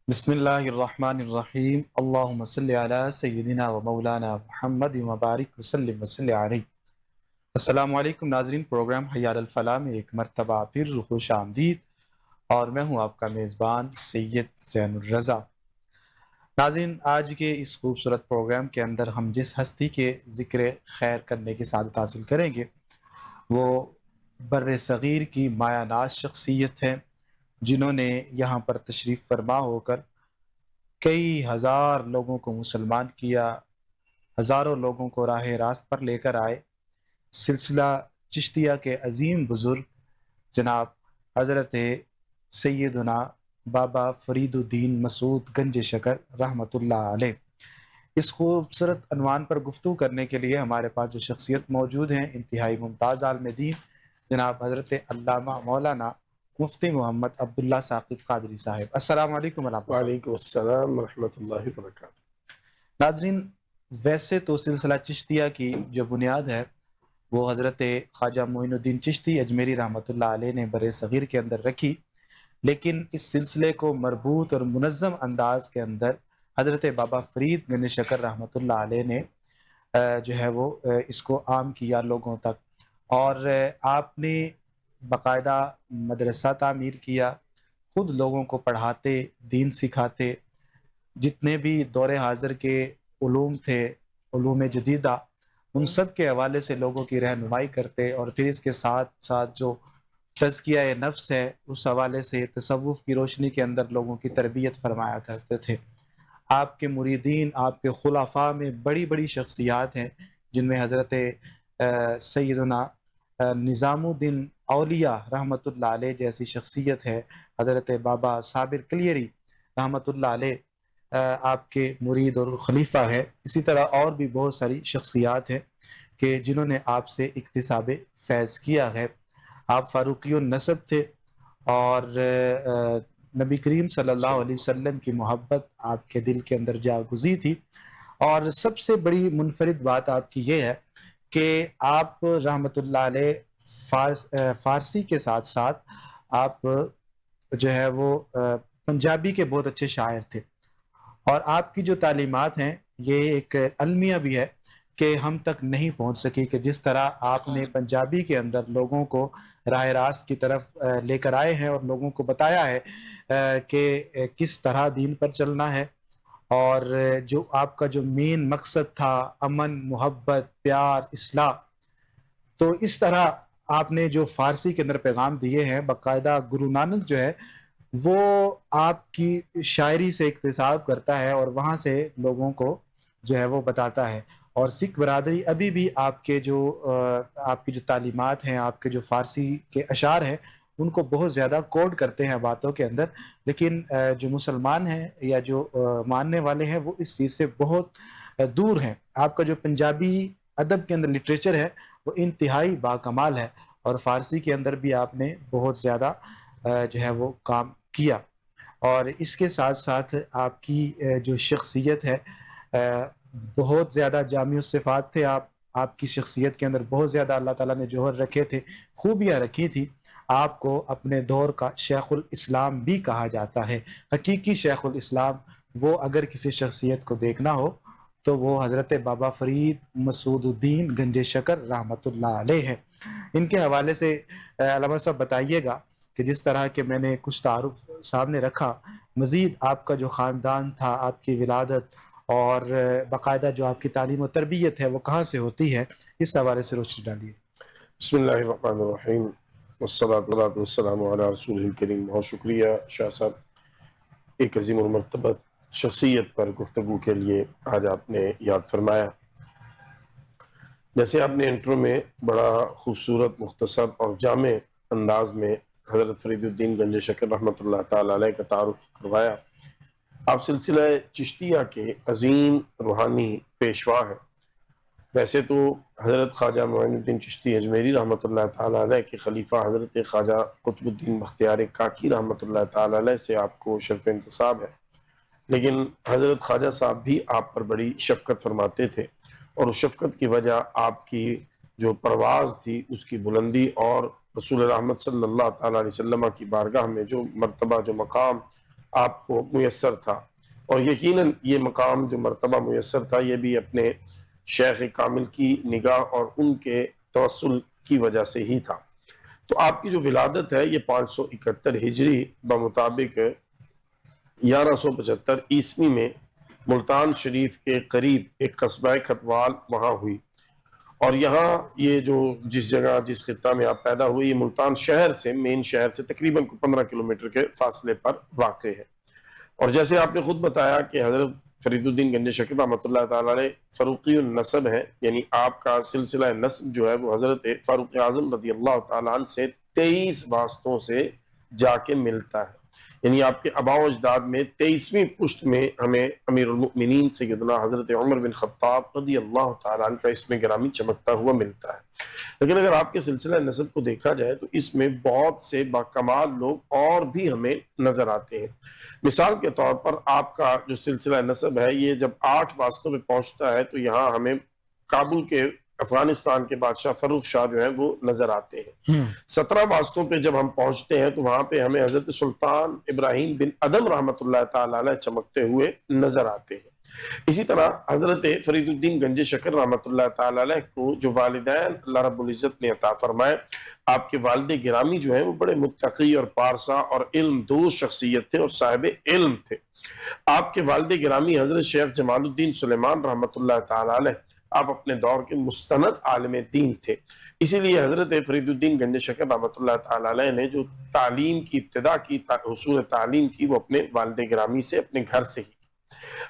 بسم اللہ الرحمن الرحیم اللہم صلی علی سیدنا و مولانا محمد مبارک وسلم علیہ۔ السلام علیکم ناظرین، پروگرام حی علی الفلاح میں ایک مرتبہ پھر خوش آمدید، اور میں ہوں آپ کا میزبان سید زین الرضا۔ ناظرین، آج کے اس خوبصورت پروگرام کے اندر ہم جس ہستی کے ذکر خیر کرنے کی سعادت حاصل کریں گے وہ بر صغیر کی مایہ ناز شخصیت ہے، جنہوں نے یہاں پر تشریف فرما ہو کر کئی ہزار لوگوں کو مسلمان کیا، ہزاروں لوگوں کو راہ راست پر لے کر آئے۔ سلسلہ چشتیہ کے عظیم بزرگ جناب حضرت سیدنا بابا فرید الدین مسعود گنج شکر رحمۃ اللہ علیہ۔ اس خوبصورت عنوان پر گفتگو کرنے کے لیے ہمارے پاس جو شخصیت موجود ہیں، انتہائی ممتاز عالم دین جناب حضرت علامہ مولانا مفتی محمد عبداللہ ثاقب قادری صاحب۔ السلام علیکم علامہ صاحب۔ وعلیکم السلام ورحمۃ اللہ وبرکاتہ۔ ناظرین، ویسے تو سلسلہ چشتیہ کی جو بنیاد ہے وہ حضرت خواجہ معین الدین چشتی اجمیری رحمۃ اللہ علیہ نے بر صغیر کے اندر رکھی، لیکن اس سلسلے کو مربوط اور منظم انداز کے اندر حضرت بابا فرید گنج شکر رحمۃ اللہ علیہ نے جو ہے وہ اس کو عام کیا لوگوں تک، اور آپ نے باقاعدہ مدرسہ تعمیر کیا، خود لوگوں کو پڑھاتے، دین سکھاتے، جتنے بھی دور حاضر کے علوم تھے، علوم جدیدہ، ان سب کے حوالے سے لوگوں کی رہنمائی کرتے، اور پھر اس کے ساتھ ساتھ جو تزکیہ نفس ہے اس حوالے سے تصوف کی روشنی کے اندر لوگوں کی تربیت فرمایا کرتے تھے۔ آپ کے مریدین، آپ کے خلفاء میں بڑی بڑی شخصیات ہیں، جن میں حضرت سیدنا نظام الدین اولیاء رحمۃ اللہ علیہ جیسی شخصیت ہے، حضرت بابا صابر کلیری رحمۃ اللہ علیہ آپ کے مرید اور خلیفہ ہے۔ اسی طرح اور بھی بہت ساری شخصیات ہیں کہ جنہوں نے آپ سے اکتساب فیض کیا ہے۔ آپ فاروقی النسب تھے، اور نبی کریم صلی اللہ علیہ وسلم کی محبت آپ کے دل کے اندر جاگزی تھی، اور سب سے بڑی منفرد بات آپ کی یہ ہے کہ آپ رحمۃ اللہ علیہ فارسی کے ساتھ ساتھ آپ جو ہے وہ پنجابی کے بہت اچھے شاعر تھے، اور آپ کی جو تعلیمات ہیں یہ ایک المیہ بھی ہے کہ ہم تک نہیں پہنچ سکی، کہ جس طرح آپ نے پنجابی کے اندر لوگوں کو راہ راست کی طرف لے کر آئے ہیں اور لوگوں کو بتایا ہے کہ کس طرح دین پر چلنا ہے، اور جو آپ کا جو مین مقصد تھا امن، محبت، پیار، اصلاح، تو اس طرح آپ نے جو فارسی کے اندر پیغام دیے ہیں، باقاعدہ گرو نانک جو ہے وہ آپ کی شاعری سے اقتصاب کرتا ہے اور وہاں سے لوگوں کو جو ہے وہ بتاتا ہے، اور سکھ برادری ابھی بھی آپ کے جو آپ کی جو تعلیمات ہیں، آپ کے جو فارسی کے اشعار ہیں، ان کو بہت زیادہ کوڈ کرتے ہیں باتوں کے اندر، لیکن جو مسلمان ہیں یا جو ماننے والے ہیں وہ اس چیز سے بہت دور ہیں۔ آپ کا جو پنجابی ادب کے اندر لٹریچر ہے وہ انتہائی باکمال ہے، اور فارسی کے اندر بھی آپ نے بہت زیادہ جو ہے وہ کام کیا، اور اس کے ساتھ ساتھ آپ کی جو شخصیت ہے بہت زیادہ جامع الصفات تھے آپ کی شخصیت کے اندر بہت زیادہ اللہ تعالیٰ نے جوہر رکھے تھے، خوبیاں رکھی تھی۔ آپ کو اپنے دور کا شیخ الاسلام بھی کہا جاتا ہے۔ حقیقی شیخ الاسلام وہ اگر کسی شخصیت کو دیکھنا ہو تو وہ حضرت بابا فرید مسعود الدین گنج شکر رحمۃ اللہ علیہ ہے۔ ان کے حوالے سے علامہ صاحب بتائیے گا کہ جس طرح کہ میں نے کچھ تعارف سامنے رکھا، مزید آپ کا جو خاندان تھا، آپ کی ولادت اور باقاعدہ جو آپ کی تعلیم و تربیت ہے وہ کہاں سے ہوتی ہے، اس حوالے سے روشنی ڈالیے۔ بسم اللہ الرحمن الرحیم، والصلاة والسلام علی رسول الکریم۔ بہت شکریہ شاہ صاحب، ایک عظیم المرتبہ شخصیت پر گفتگو کے لیے آج آپ نے یاد فرمایا۔ جیسے آپ نے انٹرو میں بڑا خوبصورت، مختصر اور جامع انداز میں حضرت فرید الدین گنج شکر رحمۃ اللہ تعالی علیہ کا تعارف کروایا، آپ سلسلہ چشتیہ کے عظیم روحانی پیشوا ہیں۔ ویسے تو حضرت خواجہ معین الدین چشتی اجمیری رحمۃ اللہ تعالی علیہ کے خلیفہ حضرت خواجہ قطب الدین بختیار کاکی رحمۃ اللہ تعالی علیہ سے آپ کو شرف انتصاب ہے، لیکن حضرت خواجہ صاحب بھی آپ پر بڑی شفقت فرماتے تھے، اور اس شفقت کی وجہ آپ کی جو پرواز تھی، اس کی بلندی، اور رسول رحمت صلی اللہ تعالی علیہ وسلم کی بارگاہ میں جو مرتبہ، جو مقام آپ کو میسر تھا، اور یقیناً یہ مقام جو مرتبہ میسر تھا یہ بھی اپنے شیخ کامل کی نگاہ اور ان کے توسل کی وجہ سے ہی تھا۔ تو آپ کی جو ولادت ہے یہ 571 ہجری بمطابق 1175 عیسوی میں ملتان شریف کے قریب ایک قصبہ کھتوال وہاں ہوئی، اور یہاں یہ جو جس جگہ جس خطہ میں آپ پیدا ہوئے یہ ملتان شہر سے، مین شہر سے تقریباً 15 کلومیٹر کے فاصلے پر واقع ہے۔ اور جیسے آپ نے خود بتایا کہ حضرت فرید الدین گنج شکر رحمۃ اللہ تعالی علیہ فاروقی النسب ہے، یعنی آپ کا سلسلہ نسب جو ہے وہ حضرت فاروق اعظم رضی اللہ تعالیٰ عنہ سے 23 واسطوں سے جا کے ملتا ہے، یعنی آپ کے آباء و اجداد میں 23ویں پشت میں ہمیں امیر المؤمنین سیدنا حضرت عمر بن خطاب رضی اللہ تعالیٰ عنہ کا اسم گرامی چمکتا ہوا ملتا ہے۔ لیکن اگر آپ کے سلسلہ نسب کو دیکھا جائے تو اس میں بہت سے باکمال لوگ اور بھی ہمیں نظر آتے ہیں۔ مثال کے طور پر آپ کا جو سلسلہ نسب ہے یہ جب 8 واسطوں پہ پہنچتا ہے تو یہاں ہمیں کابل کے افغانستان کے بادشاہ فروخ شاہ جو ہیں وہ نظر آتے ہیں۔ 17 واسطوں پہ جب ہم پہنچتے ہیں تو وہاں پہ ہمیں حضرت سلطان ابراہیم بن ادم رحمۃ اللہ تعالی علیہ چمکتے ہوئے نظر آتے ہیں۔ اسی طرح حضرت فرید الدین گنج شکر رحمۃ اللہ تعالی علیہ کو جو والدین اللہ رب العزت نے عطا فرمائے، آپ کے والد گرامی جو ہیں وہ بڑے متقی اور پارسا اور علم دوست شخصیت تھے اور صاحب علم تھے۔ آپ کے والد گرامی حضرت شیخ جمال الدین سلیمان رحمۃ اللہ تعالی علیہ آپ اپنے دور کے مستند عالم دین تھے، اسی لیے حضرت فرید الدین گنج شکر رحمۃ اللہ تعالی علیہ نے جو تعلیم کی ابتدا کی، حصول تعلیم کی، وہ اپنے والد گرامی سے، اپنے گھر سے ہی۔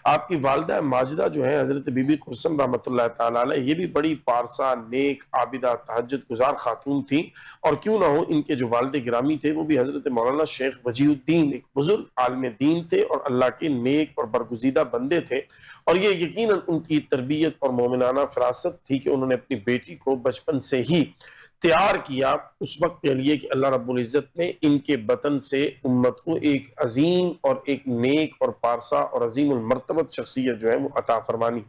آپ کی والدہ ماجدہ جو ہے حضرت بی بی قرسم رحمۃ اللہ تعالی علیہ، یہ بھی بڑی پارسا، نیک، عابدہ، تہجد گزار خاتون تھیں، اور کیوں نہ ہو ان کے جو والد گرامی تھے وہ بھی حضرت مولانا شیخ وجیہ الدین ایک بزرگ عالم دین تھے اور اللہ کے نیک اور برگزیدہ بندے تھے، اور یہ یقیناً ان کی تربیت اور مومنانہ فراست تھی کہ انہوں نے اپنی بیٹی کو بچپن سے ہی تیار کیا اس وقت کے لیے کہ اللہ رب العزت نے ان کے بطن سے امت کو ایک عظیم اور ایک نیک اور پارسا اور عظیم المرتبت شخصیت جو ہے وہ عطا فرمانی۔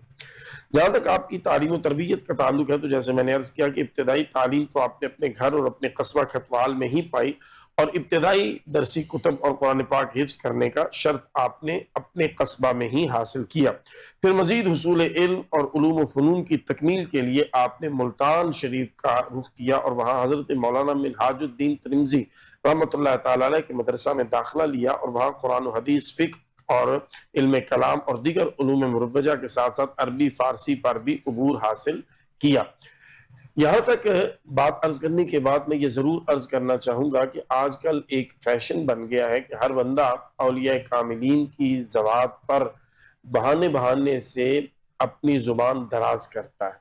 جہاں تک آپ کی تعلیم و تربیت کا تعلق ہے تو جیسے میں نے عرض کیا کہ ابتدائی تعلیم تو آپ نے اپنے گھر اور اپنے قصبہ کھتوال میں ہی پائی، اور ابتدائی درسی کتب اور قرآن پاک حفظ کرنے کا شرف آپ نے اپنے قصبہ میں ہی حاصل کیا۔ پھر مزید حصول علم اور علوم و فنون کی تکمیل کے لیے آپ نے ملتان شریف کا رخ کیا اور وہاں حضرت مولانا منہاج الدین ترمذی رحمۃ اللہ تعالی علیہ کے مدرسہ میں داخلہ لیا، اور وہاں قرآن و حدیث، فقہ اور علم کلام اور دیگر علوم مروجہ کے ساتھ ساتھ عربی فارسی پر بھی عبور حاصل کیا۔ یہاں تک بات عرض کرنے کے بعد میں یہ ضرور عرض کرنا چاہوں گا کہ آج کل ایک فیشن بن گیا ہے کہ ہر بندہ اولیاء کاملین کی زوات پر بہانے سے اپنی زبان دراز کرتا ہے،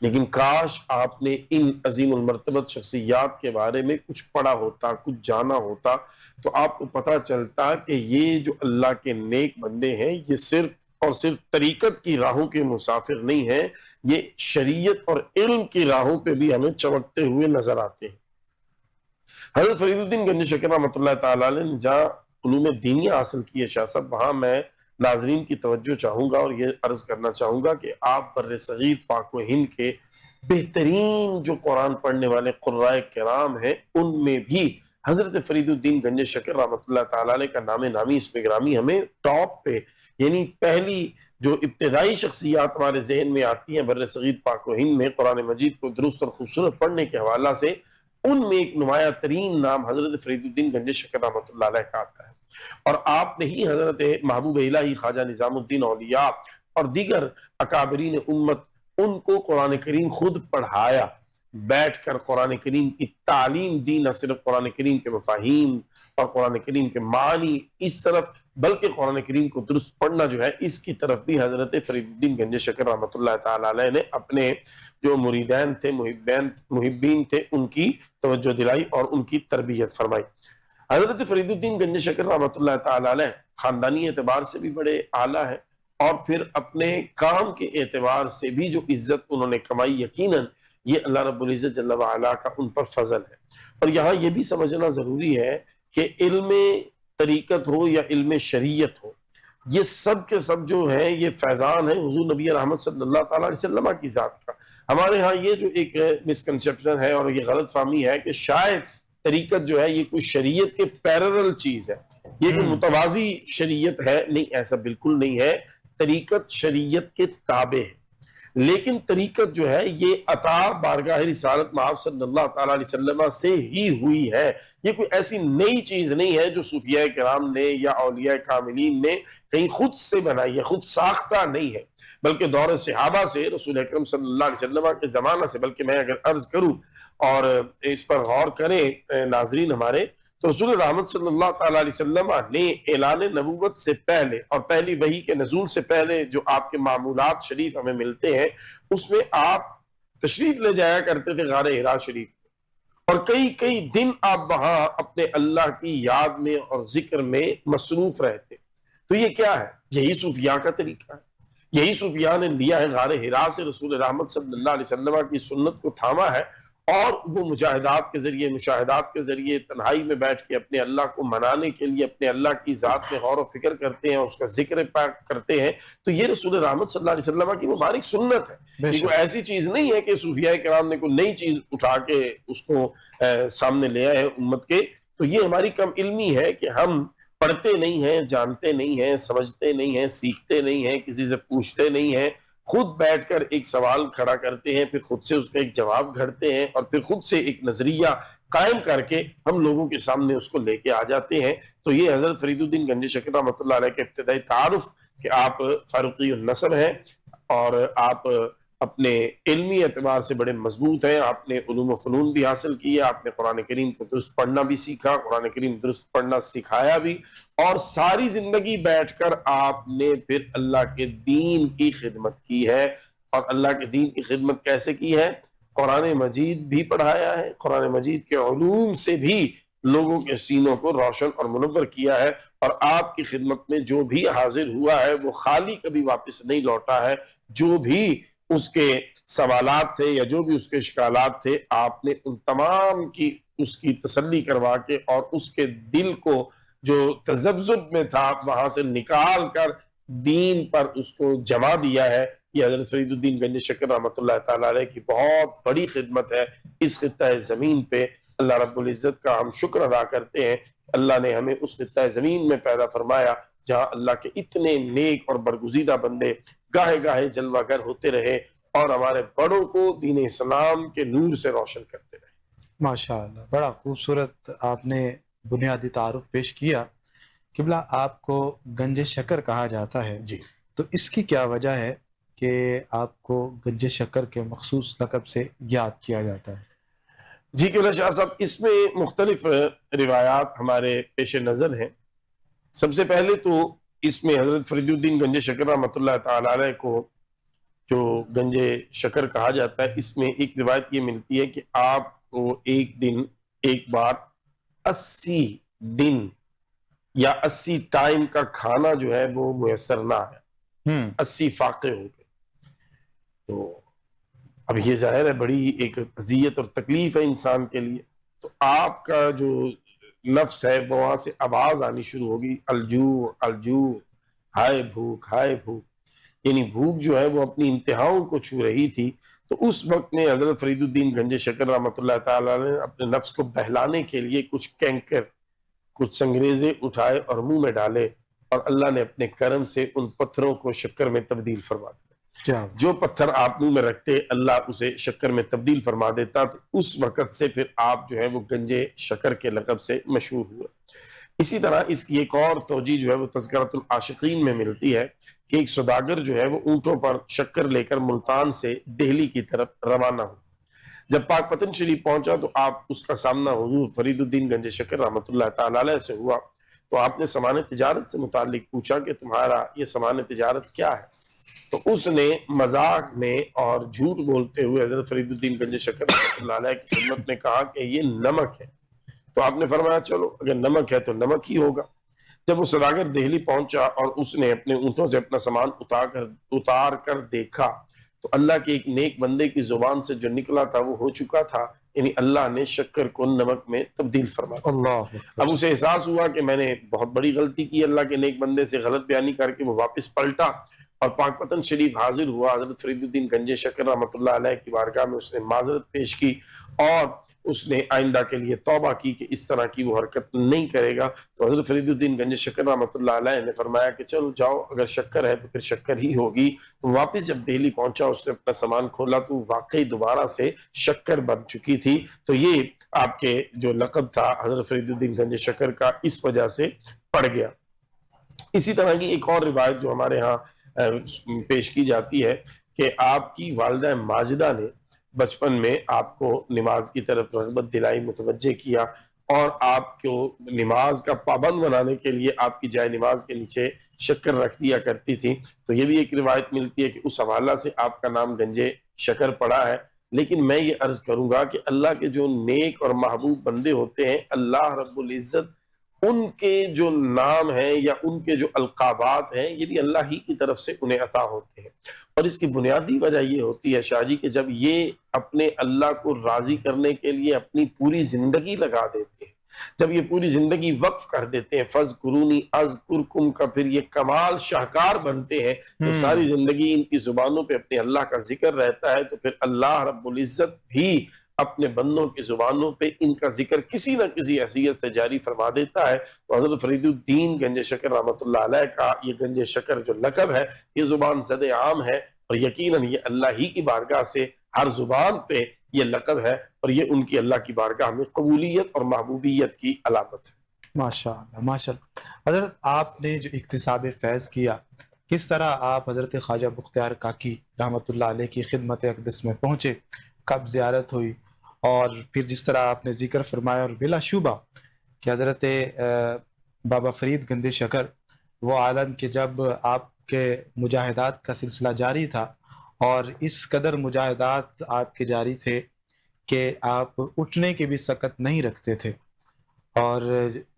لیکن کاش آپ نے ان عظیم المرتبت شخصیات کے بارے میں کچھ پڑھا ہوتا، کچھ جانا ہوتا، تو آپ کو پتہ چلتا کہ یہ جو اللہ کے نیک بندے ہیں یہ صرف اور صرف طریقت کی راہوں کے مسافر نہیں ہیں، یہ شریعت اور علم کی راہوں پہ بھی ہمیں چمکتے ہوئے نظر آتے ہیں۔ حضرت فرید الدین گنج شکر رحمۃ اللہ تعالی علیہ نے جہاں علوم دینی حاصل کیے شاہ صاحب، وہاں میں ناظرین کی توجہ چاہوں گا اور یہ عرض کرنا چاہوں گا کہ آپ بر صغیر پاک و ہند کے بہترین جو قرآن پڑھنے والے قرائے کرام ہیں ان میں بھی حضرت فرید الدین گنج شکر رحمۃ اللہ تعالی علیہ کا نام نامی اسم گرامی ہمیں ٹاپ پہ، یعنی پہلی جو ابتدائی شخصیات ہمارے ذہن میں آتی ہیں بر صغیر پاک و ہند میں قرآن مجید کو درست اور خوبصورت پڑھنے کے حوالہ سے، ان میں ایک نمایاں ترین نام حضرت فرید الدین گنج شکر رحمۃ اللہ علیہ کا آتا ہے، اور آپ نے ہی حضرت محبوب الہی خواجہ نظام الدین اولیاء اور دیگر اکابرین امت ان کو قرآن کریم خود پڑھایا، بیٹھ کر قرآن کریم کی تعلیم دی، نہ صرف قرآن کریم کے مفاہیم اور قرآن کریم کے معنی اس طرف، بلکہ قرآن کریم کو درست پڑھنا جو ہے اس کی طرف بھی حضرت فرید الدین گنج شکر رحمۃ اللہ تعالی علیہ نے اپنے جو مریدین تھے، محبین تھے، ان کی توجہ دلائی اور ان کی تربیت فرمائی۔ حضرت فرید الدین گنج شکر رحمۃ اللہ تعالی علیہ خاندانی اعتبار سے بھی بڑے اعلیٰ ہیں، اور پھر اپنے کام کے اعتبار سے بھی جو عزت انہوں نے کمائی، یقیناً یہ اللہ رب العزت جل وعلا کا ان پر فضل ہے۔ اور یہاں یہ بھی سمجھنا ضروری ہے کہ علم طریقت ہو یا علم شریعت ہو، یہ سب کے سب جو ہے یہ فیضان ہے حضور نبی رحمت صلی اللہ تعالیٰ علیہ وسلم کی ذات کا۔ ہمارے ہاں یہ جو ایک مسکنسیپشن ہے اور یہ غلط فہمی ہے کہ شاید طریقت جو ہے یہ کوئی شریعت کے پیرلل چیز ہے، یہ کوئی متوازی شریعت ہے نہیں، ایسا بالکل نہیں ہے. طریقت شریعت کے تابع ہے، لیکن طریقت جو ہے یہ عطا بارگاہ رسالت مآب صلی اللہ تعالیٰ علیہ وسلم سے ہی ہوئی ہے. یہ کوئی ایسی نئی چیز نہیں ہے جو صوفیاء کرام نے یا اولیاء کاملین نے کہیں خود سے بنائی ہے، خود ساختہ نہیں ہے، بلکہ دور صحابہ سے، رسول اکرم صلی اللہ علیہ وسلم کے زمانہ سے. بلکہ میں اگر عرض کروں اور اس پر غور کریں ناظرین ہمارے، تو رسول رحمت صلی اللہ تعالیٰ علیہ وسلم نے اعلان نبوت سے پہلے اور پہلی وحی کے نزول سے پہلے جو آپ کے معمولات شریف ہمیں ملتے ہیں، اس میں آپ تشریف لے جایا کرتے تھے غار حرا شریف، اور کئی کئی دن آپ وہاں اپنے اللہ کی یاد میں اور ذکر میں مصروف رہتے. تو یہ کیا ہے؟ یہی صوفیاء کا طریقہ ہے. یہی صوفیاء نے لیا ہے غار حرا سے رسول رحمت صلی اللہ علیہ وسلم کی سنت کو تھاما ہے، اور وہ مجاہدات کے ذریعے، مشاہدات کے ذریعے تنہائی میں بیٹھ کے اپنے اللہ کو منانے کے لیے اپنے اللہ کی ذات میں غور و فکر کرتے ہیں، اس کا ذکر پاک کرتے ہیں. تو یہ رسول رحمت صلی اللہ علیہ وسلم کی مبارک سنت ہے. یہ کوئی ایسی چیز نہیں ہے کہ صوفیاء کرام نے کوئی نئی چیز اٹھا کے اس کو سامنے لے آئے امت کے. تو یہ ہماری کم علمی ہے کہ ہم پڑھتے نہیں ہیں، جانتے نہیں ہیں، سمجھتے نہیں ہیں، سیکھتے نہیں ہیں، کسی سے پوچھتے نہیں ہیں، خود بیٹھ کر ایک سوال کھڑا کرتے ہیں، پھر خود سے اس کا ایک جواب گھڑتے ہیں، اور پھر خود سے ایک نظریہ قائم کر کے ہم لوگوں کے سامنے اس کو لے کے آ جاتے ہیں. تو یہ حضرت فرید الدین گنج شکر رحمۃ اللہ علیہ کے ابتدائی تعارف کہ آپ فاروقی النسب ہیں، اور آپ اپنے علمی اعتبار سے بڑے مضبوط ہیں. آپ نے علوم و فنون بھی حاصل کیا، آپ نے قرآن کریم کو درست پڑھنا بھی سیکھا، قرآن کریم درست پڑھنا سکھایا بھی، اور ساری زندگی بیٹھ کر آپ نے پھر اللہ کے دین کی خدمت کی ہے. اور اللہ کے دین کی خدمت کیسے کی ہے؟ قرآن مجید بھی پڑھایا ہے، قرآن مجید کے علوم سے بھی لوگوں کے سینوں کو روشن اور منور کیا ہے. اور آپ کی خدمت میں جو بھی حاضر ہوا ہے وہ خالی کبھی واپس نہیں لوٹا ہے. جو بھی اس کے سوالات تھے یا جو بھی اس کے اشکالات تھے، آپ نے ان تمام کی اس کی تسلی کروا کے اور اس کے دل کو جو تذبذب میں تھا وہاں سے نکال کر دین پر اس کو جما دیا ہے. یہ حضرت فرید الدین گنج شکر رحمۃ اللہ تعالیٰ علیہ کی بہت بڑی خدمت ہے اس خطہ زمین پہ. اللہ رب العزت کا ہم شکر ادا کرتے ہیں کہ اللہ نے ہمیں اس خطہ زمین میں پیدا فرمایا جہاں اللہ کے اتنے نیک اور برگزیدہ بندے گاہے گاہے جلوہ گر ہوتے رہے اور ہمارے بڑوں کو دین اسلام کے نور سے روشن کرتے رہے. ماشاءاللہ، بڑا خوبصورت آپ نے بنیادی تعارف پیش کیا. قبلہ آپ کو گنج شکر کہا جاتا ہے، جی، تو اس کی کیا وجہ ہے کہ آپ کو گنج شکر کے مخصوص لقب سے یاد کیا جاتا ہے؟ جی قبلہ شاہ صاحب، اس میں مختلف روایات ہمارے پیش نظر ہیں. سب سے پہلے تو اس میں حضرت فرید الدین گنج شکر رحمۃ اللہ تعالی علیہ کو جو گنج شکر کہا جاتا ہے، اس میں ایک روایت یہ ملتی ہے کہ آپ کو ایک دن ایک بار 80 دن یا 80 ٹائم کا کھانا جو ہے وہ میسر نہ ہے، 80 فاقے ہو گئے. تو اب یہ ظاہر ہے بڑی ایک اذیت اور تکلیف ہے انسان کے لیے. تو آپ کا جو نفس ہے وہاں سے آواز آنی شروع ہوگی، الجوع الجوع، ہائے بھوک ہائے بھوک. یعنی بھوک جو ہے وہ اپنی انتہاؤں کو چھو رہی تھی. تو اس وقت میں حضرت فرید الدین گنج شکر رحمۃ اللہ تعالیٰ نے اپنے نفس کو بہلانے کے لیے کچھ کینکر، کچھ سنگریزے اٹھائے اور منہ میں ڈالے، اور اللہ نے اپنے کرم سے ان پتھروں کو شکر میں تبدیل فرما دیا. جو پتھر آپ منہ میں رکھتے اللہ اسے شکر میں تبدیل فرما دیتا. تو اس وقت سے پھر آپ جو ہے وہ گنج شکر کے لقب سے مشہور ہوئے. اسی طرح اس کی ایک اور توجہ جو ہے وہ تذکرۃ العاشقین میں ملتی ہے کہ ایک سوداگر جو ہے وہ اونٹوں پر شکر لے کر ملتان سے دہلی کی طرف روانہ ہو. جب پاک پتن شریف پہنچا تو آپ اس کا سامنا حضور فرید الدین گنج شکر رحمۃ اللہ تعالی علیہ سے ہوا. تو آپ نے سامان تجارت سے متعلق پوچھا کہ تمہارا یہ سامان تجارت کیا ہے؟ تو اس نے مذاق میں اور جھوٹ بولتے ہوئے حضرت فرید الدین گنج شکر رحمۃ اللہ علیہ کی خدمت میں کہا کہ یہ نمک ہے. تو آپ نے فرمایا چلو اگر نمک ہے تو نمک ہی ہوگا. جب وہ سوداگر دہلی پہنچا اور اس نے اپنے اونٹوں سے اپنا سامان اتار کر دیکھا تو اللہ کے ایک نیک بندے کی زبان سے جو نکلا تھا وہ ہو چکا تھا، یعنی اللہ نے شکر کو نمک میں تبدیل فرما دیا. اللہ اب اسے احساس ہوا کہ میں نے بہت بڑی غلطی کی، اللہ کے نیک بندے سے غلط بیانی کر کے وہ واپس پلٹا اور پاک پتن شریف حاضر ہوا. حضرت فرید الدین گنج شکر رحمۃ اللہ علیہ کی بارگاہ میں اس نے معذرت پیش کی اور اس نے آئندہ کے لیے توبہ کی کہ اس طرح کی وہ حرکت نہیں کرے گا. تو حضرت فرید الدین گنج شکر رحمۃ اللہ علیہ نے فرمایا کہ چلو جاؤ، اگر شکر ہے تو پھر شکر ہی ہوگی. تو واپس جب دہلی پہنچا، اس نے اپنا سامان کھولا تو واقعی دوبارہ سے شکر بن چکی تھی. تو یہ آپ کے جو لقب تھا حضرت فرید الدین گنج شکر کا اس وجہ سے پڑ گیا. اسی طرح کی ایک اور روایت جو ہمارے ہاں پیش کی جاتی ہے کہ آپ کی والدہ ماجدہ نے بچپن میں آپ کو نماز کی طرف رغبت دلائی، متوجہ کیا، اور آپ کو نماز کا پابند بنانے کے لیے آپ کی جائے نماز کے نیچے شکر رکھ دیا کرتی تھی. تو یہ بھی ایک روایت ملتی ہے کہ اس حوالہ سے آپ کا نام گنجے شکر پڑا ہے. لیکن میں یہ عرض کروں گا کہ اللہ کے جو نیک اور محبوب بندے ہوتے ہیں، اللہ رب العزت ان کے جو نام ہیں یا ان کے جو القابات ہیں یہ بھی اللہ ہی کی طرف سے انہیں عطا ہوتے ہیں. اور اس کی بنیادی وجہ یہ ہوتی ہے شاہ جی کہ جب یہ اپنے اللہ کو راضی کرنے کے لیے اپنی پوری زندگی لگا دیتے ہیں، جب یہ پوری زندگی وقف کر دیتے ہیں، فَاذْكُرُونِی أَذْكُرْكُمْ کا پھر یہ کمال شاہکار بنتے ہیں، تو ساری زندگی ان کی زبانوں پہ اپنے اللہ کا ذکر رہتا ہے. تو پھر اللہ رب العزت بھی اپنے بندوں کی زبانوں پہ ان کا ذکر کسی نہ کسی حیثیت سے جاری فرما دیتا ہے. تو حضرت فرید الدین گنج شکر رحمۃ اللہ علیہ کا یہ گنج شکر جو لقب ہے، یہ زبان زد عام ہے، اور یقیناً یہ اللہ ہی کی بارگاہ سے ہر زبان پہ یہ لقب ہے، اور یہ ان کی اللہ کی بارگاہ میں قبولیت اور محبوبیت کی علامت ہے. ماشاء اللہ ماشاء اللہ. حضرت آپ نے جو اکتساب فیض کیا، کس طرح آپ حضرت خواجہ بختیار کاکی رحمۃ اللہ علیہ کی خدمت اقدس میں پہنچے، کب زیارت ہوئی، اور پھر جس طرح آپ نے ذکر فرمایا، اور بلا شبہ کہ حضرت بابا فرید گنج شکر وہ عالم کہ جب آپ کے مجاہدات کا سلسلہ جاری تھا، اور اس قدر مجاہدات آپ کے جاری تھے کہ آپ اٹھنے کی بھی سکت نہیں رکھتے تھے. اور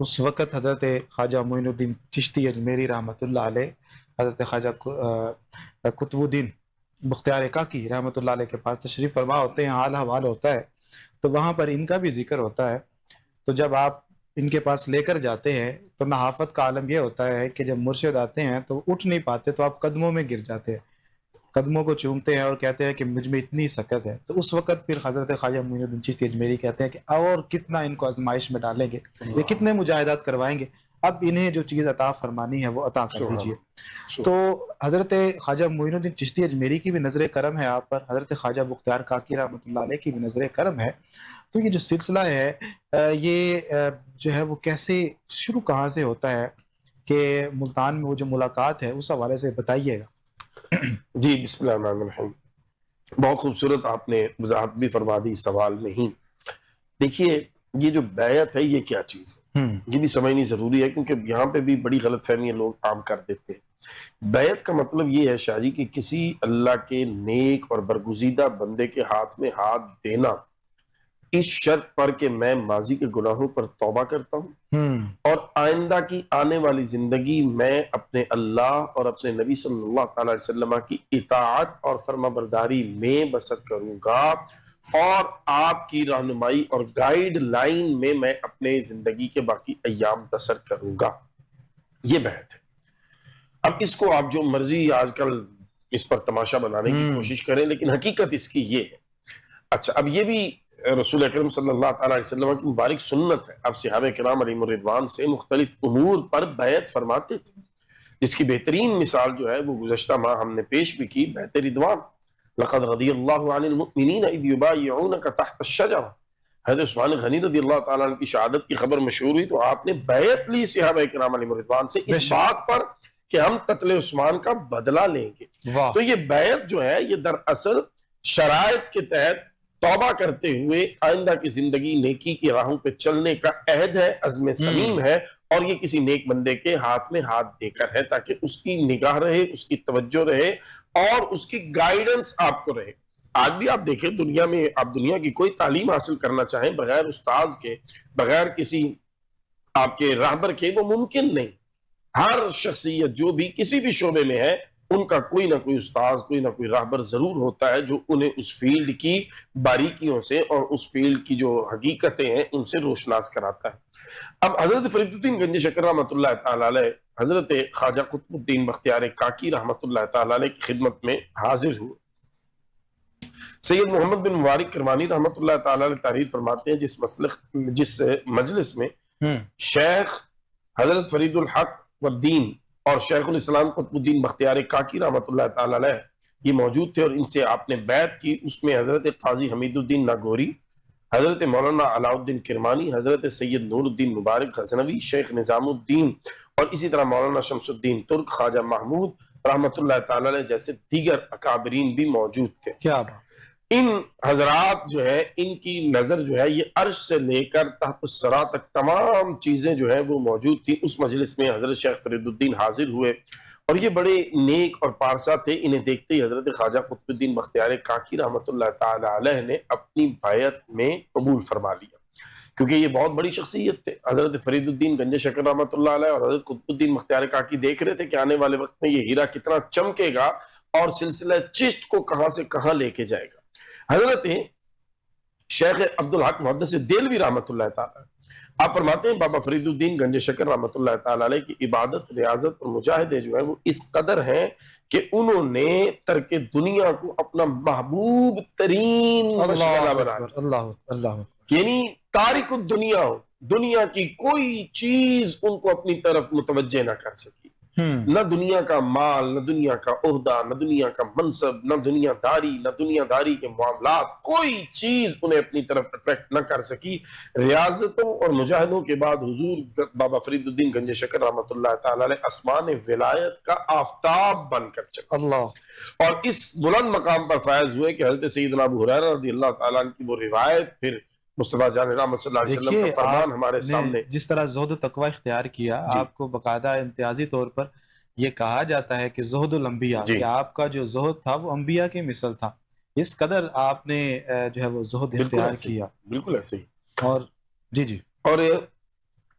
اس وقت حضرت خواجہ معین الدین چشتی اجمیری رحمۃ اللہ علیہ حضرت خواجہ قطب الدین بختیار کاکی رحمۃ اللہ علیہ کے پاس تشریف فرما ہوتے ہیں، حال حوال ہوتا ہے، تو وہاں پر ان کا بھی ذکر ہوتا ہے. تو جب آپ ان کے پاس لے کر جاتے ہیں تو نحافت کا عالم یہ ہوتا ہے کہ جب مرشد آتے ہیں تو اٹھ نہیں پاتے، تو آپ قدموں میں گر جاتے ہیں، قدموں کو چومتے ہیں اور کہتے ہیں کہ مجھ میں اتنی سکت ہے. تو اس وقت پھر حضرت خواجہ معین الدین چشتی اجمیری کہتے ہیں کہ اور کتنا ان کو آزمائش میں ڈالیں گے، یہ کتنے مجاہدات کروائیں گے، اب انہیں جو چیز عطا فرمانی ہے وہ عطا کر دیجیے. تو حضرت خواجہ معین الدین چشتی اجمیری کی بھی نظر کرم ہے آپ پر، حضرت خواجہ بختیار کاکی رحمۃ اللہ علیہ کی بھی نظر کرم ہے. تو یہ جو سلسلہ ہے یہ جو ہے وہ کیسے شروع کہاں سے ہوتا ہے، کہ ملتان میں وہ جو ملاقات ہے اس حوالے سے بتائیے گا. جی بسم اللہ الرحمن الرحیم. بہت خوبصورت آپ نے وضاحت بھی فرما دی سوال میں ہی. دیکھیے یہ جو بیعت ہے یہ کیا چیز ہے یہ بھی سمجھنی ضروری ہے، کیونکہ یہاں پہ بھی بڑی غلط فہمیاں لوگ عام کر دیتے ہیں. بیعت کا مطلب یہ ہے شاہ جی کہ کسی اللہ کے نیک اور برگزیدہ بندے کے ہاتھ میں ہاتھ دینا اس شرط پر کہ میں ماضی کے گناہوں پر توبہ کرتا ہوں اور آئندہ کی آنے والی زندگی میں اپنے اللہ اور اپنے نبی صلی اللہ تعالی وسلم کی اطاعت اور فرما برداری میں بسر کروں گا، اور آپ کی رہنمائی اور گائیڈ لائن میں میں اپنے زندگی کے باقی ایام بسر کروں گا. یہ بیعت ہے. اب اس کو آپ جو مرضی آج کل اس پر تماشا بنانے کی کوشش کریں، لیکن حقیقت اس کی یہ ہے. اچھا، اب یہ بھی رسول اکرم صلی اللہ تعالی علیہ وسلم کی مبارک سنت ہے. اب صحابہ کرام علیہم الرضوان سے مختلف امور پر بیعت فرماتے تھے، جس کی بہترین مثال جو ہے وہ گزشتہ ماہ ہم نے پیش بھی کی، بیعت رضوان. لقد رضی اللہ عن المؤمنین اذ یبایعونک تحت الشجرہ. حضرت عثمان غنی رضی اللہ تعالیٰ عنہ کی شہادت کی خبر مشہور ہوئی تو آپ نے بیعت لی صحابہ کرام علیہم الرضوان سے اس بات پر کہ ہم قتل عثمان کا بدلہ لیں گے. تو یہ بیعت جو ہے یہ دراصل شرائط کے تحت توبہ کرتے ہوئے آئندہ کی زندگی نیکی کی راہوں پہ چلنے کا عہد ہے، عزم صمیم ہے، اور یہ کسی نیک بندے کے ہاتھ میں ہاتھ دے کر ہے تاکہ اس کی نگاہ رہے، اس کی توجہ رہے اور اس کی گائیڈنس آپ کو رہے. آج بھی آپ دیکھیں دنیا میں، آپ دنیا کی کوئی تعلیم حاصل کرنا چاہیں بغیر استاذ کے، بغیر کسی آپ کے راہبر کے، وہ ممکن نہیں. ہر شخصیت جو بھی کسی بھی شعبے میں ہے ان کا کوئی نہ کوئی استاذ، کوئی نہ کوئی راہبر ضرور ہوتا ہے جو انہیں اس فیلڈ کی باریکیوں سے اور اس فیلڈ کی جو حقیقتیں ہیں ان سے روشناس کراتا ہے. اب حضرت فرید الدین گنج شکر رحمۃ اللہ تعالی علیہ حضرت خواجہ قطب الدین بختیار کاکی رحمۃ اللہ تعالی علیہ کی خدمت میں حاضر ہوئے. سید محمد بن مبارک کرمانی رحمۃ اللہ تعالی علیہ تحریر فرماتے ہیں جس مجلس میں شیخ حضرت فرید الحق والدین اور شیخ الاسلام قطب الدین بختیار کاکی رحمۃ اللہ تعالی علیہ یہ موجود تھے اور ان سے آپ نے بیعت کی، اس میں حضرت قاضی حمید الدین ناگوری، حضرت مولانا علاء الدین کرمانی، حضرت سید نور الدین مبارک غزنوی، شیخ نظام الدین اور اسی طرح مولانا شمس الدین ترک، خواجہ محمود رحمۃ اللہ تعالی علیہ جیسے دیگر اکابرین بھی موجود تھے۔ کیا بات! ان حضرات جو ہے ان کی نظر جو ہے یہ عرش سے لے کر تحت الثری تک تمام چیزیں جو ہے وہ موجود تھی۔ اس مجلس میں حضرت شیخ فرید الدین حاضر ہوئے اور یہ بڑے نیک اور پارسا تھے، انہیں دیکھتے ہی حضرت خواجہ قطب الدین بختیار کاکی رحمۃ اللہ تعالی علیہ نے اپنی بیعت میں قبول فرما لیا، کیونکہ یہ بہت بڑی شخصیت تھے۔ حضرت فرید الدین گنج شکر رحمۃ اللہ علیہ اور حضرت قطب الدین بختیار کاکی دیکھ رہے تھے کہ آنے والے وقت میں یہ ہیرا کتنا چمکے گا اور سلسلہ چشت کو کہاں سے کہاں لے کے جائے گا۔ حضرت شیخ عبدالحق محدث دہلوی رحمۃ اللہ تعالی آپ فرماتے ہیں بابا فرید الدین گنج شکر رحمۃ اللہ تعالی علیہ کی عبادت، ریاضت اور مجاہدے جو ہے وہ اس قدر ہیں کہ انہوں نے ترک دنیا کو اپنا محبوب ترین مشغلہ بنا لیا۔ اللہ یعنی تارک الدنیا، دنیا کی کوئی چیز ان کو اپنی طرف متوجہ نہ کر سکی، نہ دنیا کا مال، نہ دنیا کا عہدہ، نہ دنیا کا منصب، نہ دنیا داری، نہ دنیا داری کے معاملات، کوئی چیز انہیں اپنی طرف اٹریکٹ نہ کر سکی۔ ریاضتوں اور مجاہدوں کے بعد حضور بابا فرید الدین گنج شکر رحمۃ اللہ تعالی علیہ آسمان ولایت کا آفتاب بن کر چلے اللہ، اور اس بلند مقام پر فائز ہوئے کہ حضرت سیدنا ابو ہریرہ رضی اللہ تعالیٰ عنہ کی وہ روایت، پھر مصطفیٰ جان رحمت صلی اللہ علیہ وسلم کا فرمان ہمارے سامنے۔ جس طرح زہد و تقوی اختیار کیا، آپ کو باقاعدہ امتیازی طور پر یہ کہا جاتا ہے کہ زہد الانبیاء، کہ آپ کا جو زہد تھا وہ انبیاء کے مثل تھا، اس قدر آپ نے جو ہے وہ زہد اختیار کیا۔ بالکل ایسے ہی۔ اور جی اور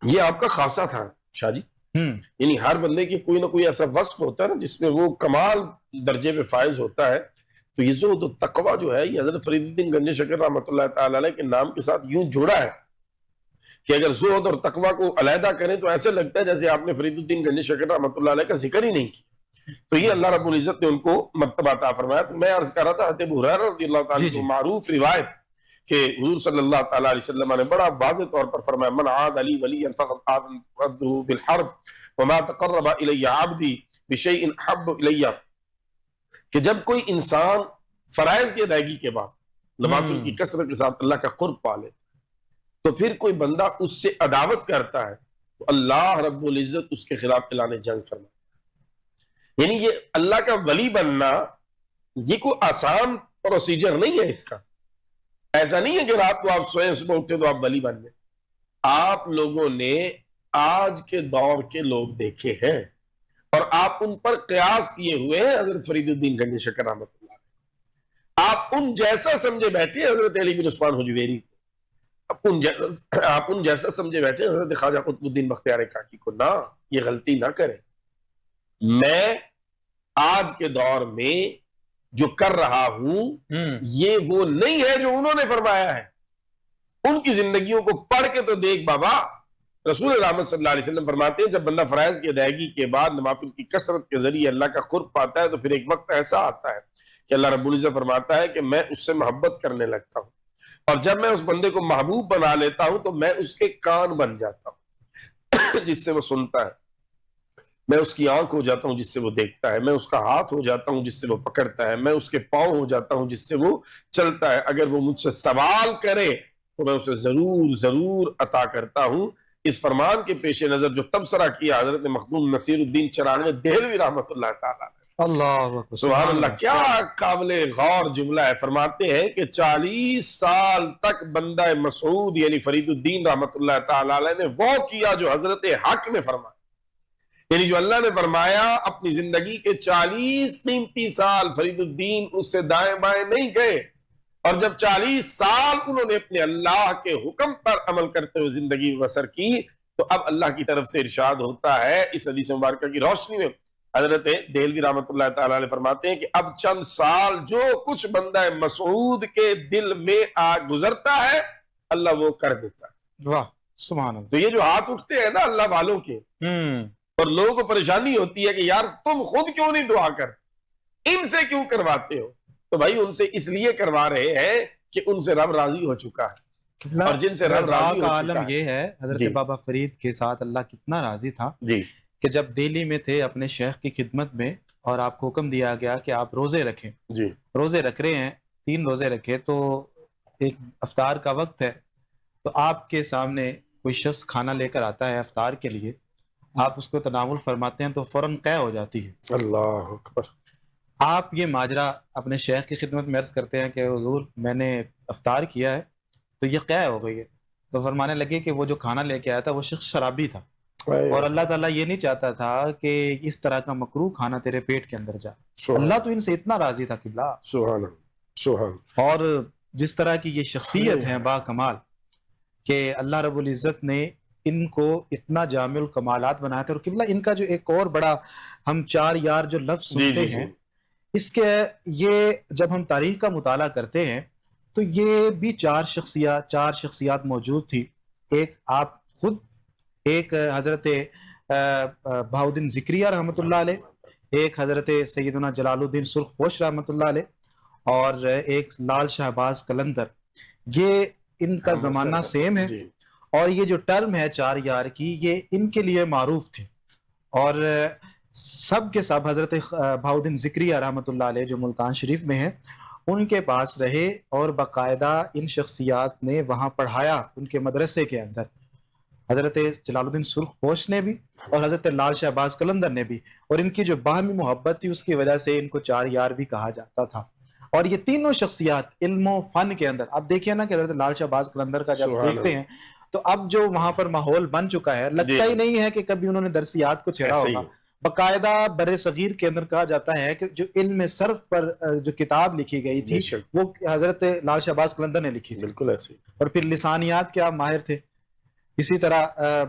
یہ آپ کا خاصہ تھا شاہ جی، یعنی ہر بندے کی کوئی نہ کوئی ایسا وصف ہوتا ہے نا جس میں وہ کمال درجے پہ فائز ہوتا ہے، تو یہ زہد و تقوی جو ہے یہ حضرت فرید الدین گنج شکر رحمۃ اللہ تعالی علیہ کے نام کے ساتھ یوں جڑا ہے کہ اگر زہد اور تقوی کو علیحدہ کریں تو ایسے لگتا ہے جیسے آپ نے فرید الدین گنج شکر رحمۃ اللہ علیہ کا ذکر ہی نہیں کیا۔ تو یہ اللہ رب العزت نے ان کو مرتبہ عطا فرمایا۔ تو میں عرض کر رہا تھا حضرت ابو ہریرہ رضی اللہ تعالیٰ عنہ معروف روایت کہ حضور صلی اللہ تعالیٰ علیہ وسلم نے بڑا واضح طور پر فرمایا من عاد علی ولی فقد آذنته بالحرب وما تقرب الی عبدی بشیء احب الی، کہ جب کوئی انسان فرائض کی ادائیگی کے بعد نوافل کی کثرت کے ساتھ اللہ کا قرب پالے تو پھر کوئی بندہ اس سے عداوت کرتا ہے تو اللہ رب العزت اس کے خلاف اعلان جنگ فرماتا ہے۔ یعنی یہ اللہ کا ولی بننا یہ کوئی آسان پروسیجر نہیں ہے، اس کا ایسا نہیں ہے کہ رات کو آپ سوئیں صبح اٹھتے تو آپ ولی بن گئے۔ آپ لوگوں نے آج کے دور کے لوگ دیکھے ہیں اور آپ ان پر قیاس کیے ہوئے ہیں حضرت فرید الدین گنج شکر رحمۃ اللہ، آپ ان جیسا سمجھے بیٹھے حضرت علی بن عثمان حجویری کو، آپ ان جیسا سمجھے بیٹھے حضرت خواجہ قطب الدین بختیار کاکی کو، نہ، یہ غلطی نہ کریں۔ میں آج کے دور میں جو کر رہا ہوں یہ وہ نہیں ہے جو انہوں نے فرمایا ہے۔ ان کی زندگیوں کو پڑھ کے تو دیکھ بابا، رسول رحمت صلی اللہ علیہ وسلم فرماتے ہیں جب بندہ فرائض کی ادائیگی کے بعد نوافل کی کثرت کے ذریعے اللہ کا قرب پاتا ہے تو پھر ایک وقت ایسا آتا ہے کہ اللہ رب العزت فرماتا ہے کہ میں اس سے محبت کرنے لگتا ہوں، اور جب میں اس بندے کو محبوب بنا لیتا ہوں تو میں اس کے کان بن جاتا ہوں جس سے وہ سنتا ہے، میں اس کی آنکھ ہو جاتا ہوں جس سے وہ دیکھتا ہے، میں اس کا ہاتھ ہو جاتا ہوں جس سے وہ پکڑتا ہے، میں اس کے پاؤں ہو جاتا ہوں جس سے وہ چلتا ہے، اگر وہ مجھ سے سوال کرے تو میں اسے ضرور عطا کرتا ہوں۔ اس فرمان کے پیش نظر جو تبصرہ کیا حضرت مخدوم نصیر الدین چرانوی دہلوی رحمۃ اللہ تعالیٰ، اللہ سبحان اللہ، کیا قابل غور جملہ ہے۔ فرماتے ہیں کہ 40 سال تک بندہ مسعود یعنی فرید الدین رحمۃ اللہ تعالی علیہ نے وہ کیا جو حضرت حق نے فرمایا، یعنی جو اللہ نے فرمایا اپنی زندگی کے 40 قیمتی سال فرید الدین اس سے دائیں بائیں نہیں گئے، اور جب 40 سال انہوں نے اپنے اللہ کے حکم پر عمل کرتے ہوئے زندگی بسر کی تو اب اللہ کی طرف سے ارشاد ہوتا ہے اس حدیث مبارکہ کی روشنی میں، حضرت دہلوی رحمۃ اللہ تعالی علیہ فرماتے ہیں کہ اب چند سال جو کچھ بندہ مسعود کے دل میں گزرتا ہے اللہ وہ کر دیتا ہے۔ واہ سبحان اللہ۔ تو یہ جو ہاتھ اٹھتے ہیں نا اللہ والوں کے، اور لوگوں کو پریشانی ہوتی ہے کہ یار تم خود کیوں نہیں دعا کر، ان سے کیوں کرواتے ہو، تو بھائی ان سے اس لیے کروا رہے ہیں کہ ان سے رب راضی ہو چکا ہے، اور جن سے رب رضا راضی ہو کا چکا عالم ہے۔ یہ ہے حضرت جی بابا فرید کے ساتھ اللہ کتنا راضی تھا جی کہ جب دہلی میں تھے اپنے شیخ کی خدمت میں اور آپ کو حکم دیا گیا کہ آپ روزے رکھیں، جی روزے رکھ رہے ہیں، 3 روزے رکھے، تو ایک افطار کا وقت ہے، تو آپ کے سامنے کوئی شخص کھانا لے کر آتا ہے افطار کے لیے، آپ اس کو تناول فرماتے ہیں تو فوراً قے ہو جاتی ہے۔ اللہ اکبر۔ آپ یہ ماجرا اپنے شیخ کی خدمت میں عرض کرتے ہیں کہ حضور میں نے افطار کیا ہے تو یہ قے ہو گئی ہے، تو فرمانے لگے کہ وہ جو کھانا لے کے آیا تھا وہ شخص شرابی تھا، اور اللہ تعالیٰ یہ نہیں چاہتا تھا کہ اس طرح کا مکروہ کھانا تیرے پیٹ کے اندر جائے۔ اللہ تو ان سے اتنا راضی تھا قبلہ، سبحان سبحان۔ اور جس طرح کی یہ شخصیت ہے با کمال کہ اللہ رب العزت نے ان کو اتنا جامع الکمالات بنایا تھا۔ اور قبلہ ان کا جو ایک اور بڑا ہم 4 یار جو لفظ سنتے ہیں، اس کے یہ جب ہم تاریخ کا مطالعہ کرتے ہیں تو یہ بھی 4 شخصیات موجود تھی۔ ایک آپ خود، ایک حضرت بہاؤالدین ذکریہ رحمۃ اللہ علیہ، ایک حضرت سیدنا جلال الدین سرخ پوش رحمۃ اللہ علیہ، اور ایک لال شہباز قلندر۔ یہ ان کا زمانہ سیم ہے، اور یہ جو ٹرم ہے 4 یار کی، یہ ان کے لیے معروف تھی، اور سب کے سب حضرت بہاؤالدین ذکریہ رحمۃ اللہ علیہ جو ملتان شریف میں ہیں ان کے پاس رہے، اور باقاعدہ ان شخصیات نے وہاں پڑھایا ان کے مدرسے کے اندر، حضرت جلال الدین سرخ پوش نے بھی اور حضرت لال شہباز قلندر نے بھی، اور ان کی جو باہمی محبت تھی اس کی وجہ سے ان کو 4 یار بھی کہا جاتا تھا۔ اور یہ تینوں شخصیات علم و فن کے اندر، اب دیکھیے نا کہ حضرت لال شہباز قلندر کا جب دیکھتے ہیں تو اب جو وہاں پر ماحول بن چکا ہے، لگتا ہی نہیں ہے کہ کبھی انہوں نے درسیات کو چھیڑا ہوگا۔ باقاعدہ بر صغیر کے اندر کہا جاتا ہے کہ جو علم صرف پر جو کتاب لکھی گئی تھی وہ حضرت لال شہباز قلندر نے لکھی تھی، بالکل ایسے، اور پھر لسانیات کے آپ ماہر تھے، اسی طرح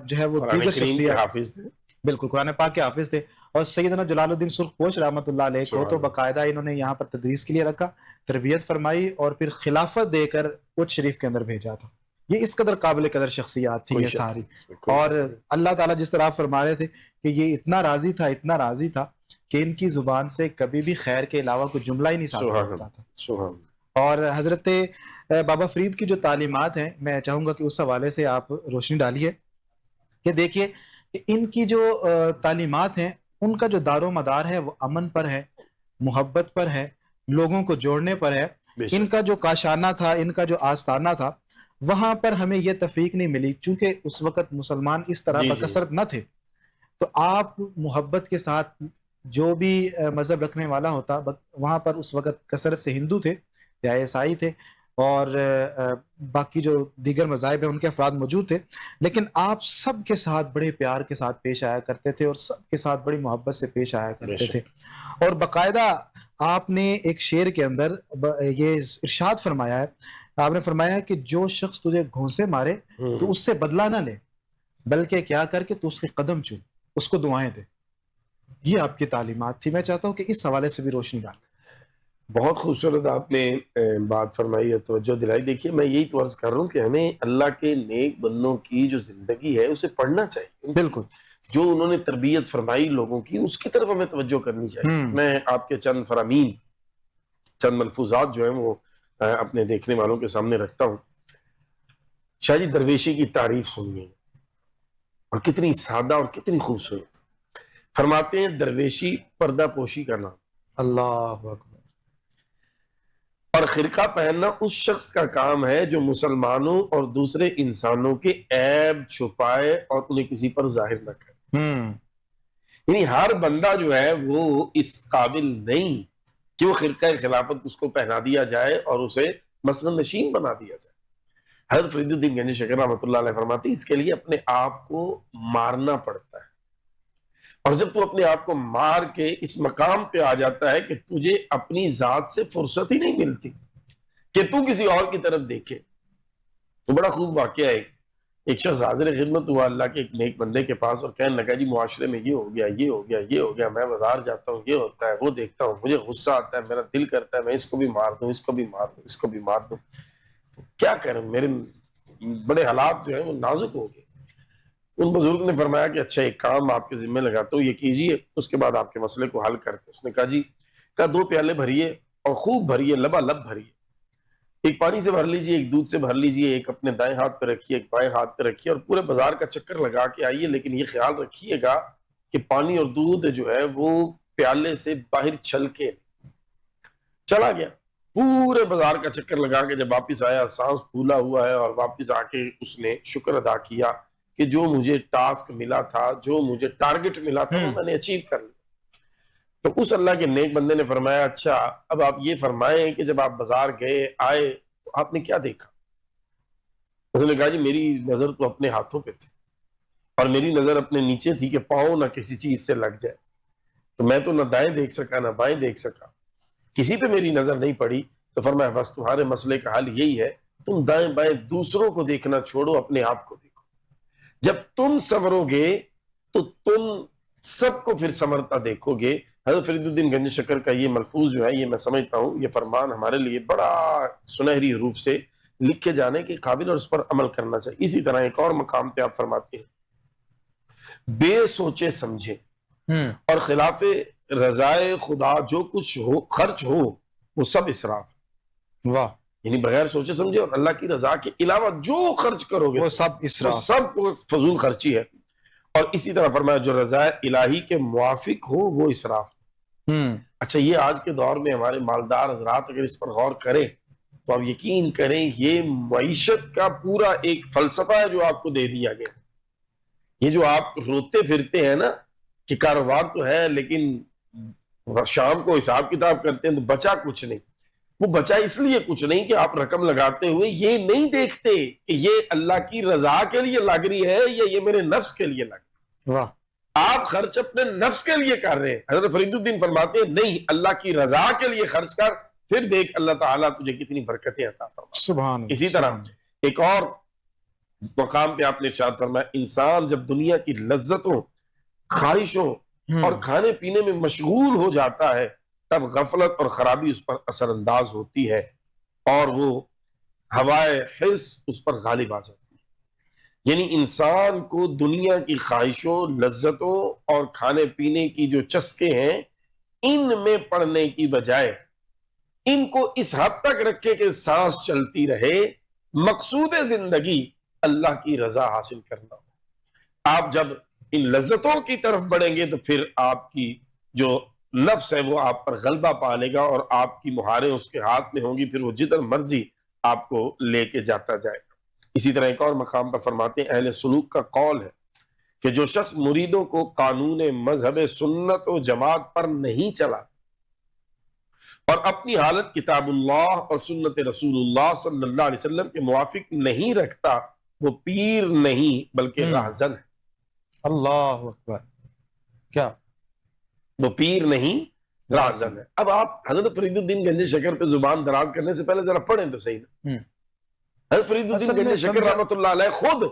جو ہے وہ دیگر شخصیات حافظ تھے، بالکل قرآن پاک کے حافظ تھے۔ اور سیدنا جلال الدین سرخ پوش رحمۃ اللہ علیہ کو تو باقاعدہ انہوں نے یہاں پر تدریس کے لیے رکھا، تربیت فرمائی، اور پھر خلافت دے کر اچ شریف کے اندر بھیجا تھا۔ یہ اس قدر قابل قدر شخصیات تھی یہ ساری، اور اللہ تعالیٰ جس طرح فرما رہے تھے کہ یہ اتنا راضی تھا کہ ان کی زبان سے کبھی بھی خیر کے علاوہ کوئی جملہ ہی نہیں صادر ہوتا تھا۔ اور حضرت بابا فرید کی جو تعلیمات ہیں، میں چاہوں گا کہ اس حوالے سے آپ روشنی ڈالیے کہ دیکھیے کہ ان کی جو تعلیمات ہیں ان کا جو دار و مدار ہے وہ امن پر ہے، محبت پر ہے، لوگوں کو جوڑنے پر ہے۔ ان کا جو کاشانہ تھا، ان کا جو آستانہ تھا، وہاں پر ہمیں یہ تفریق نہیں ملی، چونکہ اس وقت مسلمان اس طرح بکثرت نہ تھے، تو آپ محبت کے ساتھ جو بھی مذہب رکھنے والا ہوتا، وہاں پر اس وقت کثرت سے ہندو تھے یا عیسائی تھے، اور باقی جو دیگر مذاہب ہیں ان کے افراد موجود تھے، لیکن آپ سب کے ساتھ بڑے پیار کے ساتھ پیش آیا کرتے تھے، اور سب کے ساتھ بڑی محبت سے پیش آیا کرتے تھے۔ اور باقاعدہ آپ نے ایک شعر کے اندر یہ ارشاد فرمایا ہے، آپ نے فرمایا کہ جو شخص تجھے گھونسے مارے تو اس سے بدلہ نہ لے، بلکہ کیا کر کے تو اس کے قدم چوم، اس کو دعائیں دے۔ یہ آپ کی تعلیمات تھی۔ میں چاہتا ہوں کہ اس حوالے سے بھی روشنی ڈال۔ بہت خوبصورت آپ نے بات فرمائی ہے، توجہ دلائی۔ دیکھیے میں یہی تو عرض کر رہا ہوں کہ ہمیں اللہ کے نیک بندوں کی جو زندگی ہے اسے پڑھنا چاہیے، بالکل جو انہوں نے تربیت فرمائی لوگوں کی اس کی طرف ہمیں توجہ کرنی چاہیے۔ میں آپ کے چند فرامین، چند ملفوظات جو ہیں وہ اپنے دیکھنے والوں کے سامنے رکھتا ہوں۔ شاہ جی درویشی کی تعریف سنیے، اور کتنی سادہ اور کتنی خوبصورت۔ فرماتے ہیں درویشی پردہ پوشی کا نام، اللہ اکبر، اور خرقہ پہننا اس شخص کا کام ہے جو مسلمانوں اور دوسرے انسانوں کے عیب چھپائے اور انہیں کسی پر ظاہر نہ کرے۔ یعنی ہر بندہ جو ہے وہ اس قابل نہیں کہ وہ خرقہ خلافت اس کو پہنا دیا جائے اور اسے مسند نشین بنا دیا جائے۔ حضرت فرید الدین گنج شکر رحمۃ اللہ علیہ فرماتے ہیں اس کے لیے اپنے آپ کو مارنا پڑتا ہے، اور جب تو اپنے آپ کو مار کے اس مقام پہ آ جاتا ہے کہ تجھے اپنی ذات سے فرصت ہی نہیں ملتی کہ تو کسی اور کی طرف دیکھے۔ تو بڑا خوب واقعہ ہے، ایک شخص حاضر خدمت ہوا اللہ کے ایک نیک بندے کے پاس، اور کہنے لگا جی معاشرے میں یہ ہو گیا، یہ ہو گیا، یہ ہو گیا، میں بازار جاتا ہوں، یہ ہوتا ہے، وہ دیکھتا ہوں، مجھے غصہ آتا ہے، میرا دل کرتا ہے میں اس کو بھی مار دوں، اس کو بھی مار دوں، اس کو بھی مار دوں، کیا کروں، میرے بڑے حالات جو ہیں وہ نازک ہو گئے۔ ان بزرگ نے فرمایا کہ اچھا ایک کام آپ کے ذمہ لگاتا ہوں، یہ کیجئے، اس کے بعد آپ کے مسئلے کو حل کرتے۔ اس نے کہا جی، کہا 2 پیالے بھریے اور خوب بھریے، لبالب بھریے. ایک پانی سے بھر لیجئے، ایک دودھ سے بھر لیجئے، ایک اپنے دائیں ہاتھ پہ رکھیے، ایک بائیں ہاتھ پہ رکھیے، اور پورے بازار کا چکر لگا کے آئیے. لیکن یہ خیال رکھیے گا کہ پانی اور دودھ جو ہے وہ پیالے سے باہر چھلکے. چلا گیا پورے بازار کا چکر لگا کے، جب واپس آیا سانس پھولا ہوا ہے، اور واپس آ کے اس نے شکر ادا کیا کہ جو مجھے ٹاسک ملا تھا، جو مجھے ٹارگٹ ملا تھا، وہ میں نے اچیو کر لیا. تو اس اللہ کے نیک بندے نے فرمایا اچھا اب آپ یہ فرمائیں کہ جب آپ بازار گئے آئے تو آپ نے کیا دیکھا؟ اس نے کہا جی میری نظر تو اپنے ہاتھوں پہ تھی، اور میری نظر اپنے نیچے تھی کہ پاؤں نہ کسی چیز سے لگ جائے. تو میں تو نہ دائیں دیکھ سکا نہ بائیں دیکھ سکا، کسی پہ میری نظر نہیں پڑی. تو فرمایا بس تمہارے مسئلے کا حل یہی ہے، تم دائیں بائیں دوسروں کو دیکھنا چھوڑو، اپنے آپ کو دیکھو. جب تم سنورو گے تو تم سب کو پھر سنورتا دیکھو گے. حضرت فرید الدین گنج شکر کا یہ ملفوظ جو ہے، یہ میں سمجھتا ہوں یہ فرمان ہمارے لیے بڑا سنہری حروف سے لکھے جانے کے قابل، اور اس پر عمل کرنا چاہیے. اسی طرح ایک اور مقام پہ آپ فرماتے ہیں بے سوچے سمجھے اور خلاف رضائے خدا جو کچھ ہو خرچ ہو وہ سب اسراف. واہ. یعنی بغیر سوچے سمجھے اور اللہ کی رضا کے علاوہ جو خرچ کرو گے وہ سب اسراف، وہ سب فضول خرچی ہے. اور اسی طرح فرمایا جو رضا الہی کے موافق ہو وہ اسراف. اچھا یہ آج کے دور میں ہمارے مالدار حضرات اگر اس پر غور کریں تو آپ یقین کریں یہ معیشت کا پورا ایک فلسفہ ہے جو آپ کو دے دیا گیا. یہ جو آپ روتے پھرتے ہیں نا کہ کاروبار تو ہے لیکن شام کو حساب کتاب کرتے ہیں تو بچا کچھ نہیں. وہ بچا اس لیے کچھ نہیں کہ آپ رقم لگاتے ہوئے یہ نہیں دیکھتے کہ یہ اللہ کی رضا کے لیے لگ رہی ہے یا یہ میرے نفس کے لیے لگ رہی ہے. واہ. آپ خرچ اپنے نفس کے لیے کر رہے ہیں. حضرت فرید الدین فرماتے ہیں نہیں، اللہ کی رضا کے لیے خرچ کر، پھر دیکھ اللہ تعالیٰ تجھے کتنی برکتیں عطا فرمائے. سبحان. اسی طرح ایک اور مقام پہ آپ نے ارشاد فرمایا انسان جب دنیا کی لذتوں، خواہشوں اور کھانے پینے میں مشغول ہو جاتا ہے تب غفلت اور خرابی اس پر اثر انداز ہوتی ہے اور وہ ہوائے حرص اس پر غالب آ جاتی ہے. یعنی انسان کو دنیا کی خواہشوں، لذتوں اور کھانے پینے کی جو چسکے ہیں ان میں پڑنے کی بجائے ان کو اس حد تک رکھے کہ سانس چلتی رہے. مقصود زندگی اللہ کی رضا حاصل کرنا. آپ جب ان لذتوں کی طرف بڑھیں گے تو پھر آپ کی جو نفس ہے وہ آپ پر غلبہ پا لے گا اور آپ کی مہاریں اس کے ہاتھ میں ہوں گی، پھر وہ جدھر مرضی آپ کو لے کے جاتا جائے گا. اسی طرح ایک اور مقام پر فرماتے ہیں اہل سلوک کا قول ہے کہ جو شخص مریدوں کو قانون مذہب سنت و جماعت پر نہیں چلا اور اپنی حالت کتاب اللہ اور سنت رسول اللہ صلی اللہ علیہ وسلم کے موافق نہیں رکھتا وہ پیر نہیں بلکہ راہزن ہے. اللہ اکبر. کیا وہ پیر نہیں راہزن ہے. اب آپ حضرت فرید الدین گنج شکر پہ زبان دراز کرنے سے پہلے ذرا پڑھیں تو صحیح نا. حضرت فرید الدین گنج شکر رحمۃ اللہ علیہ خود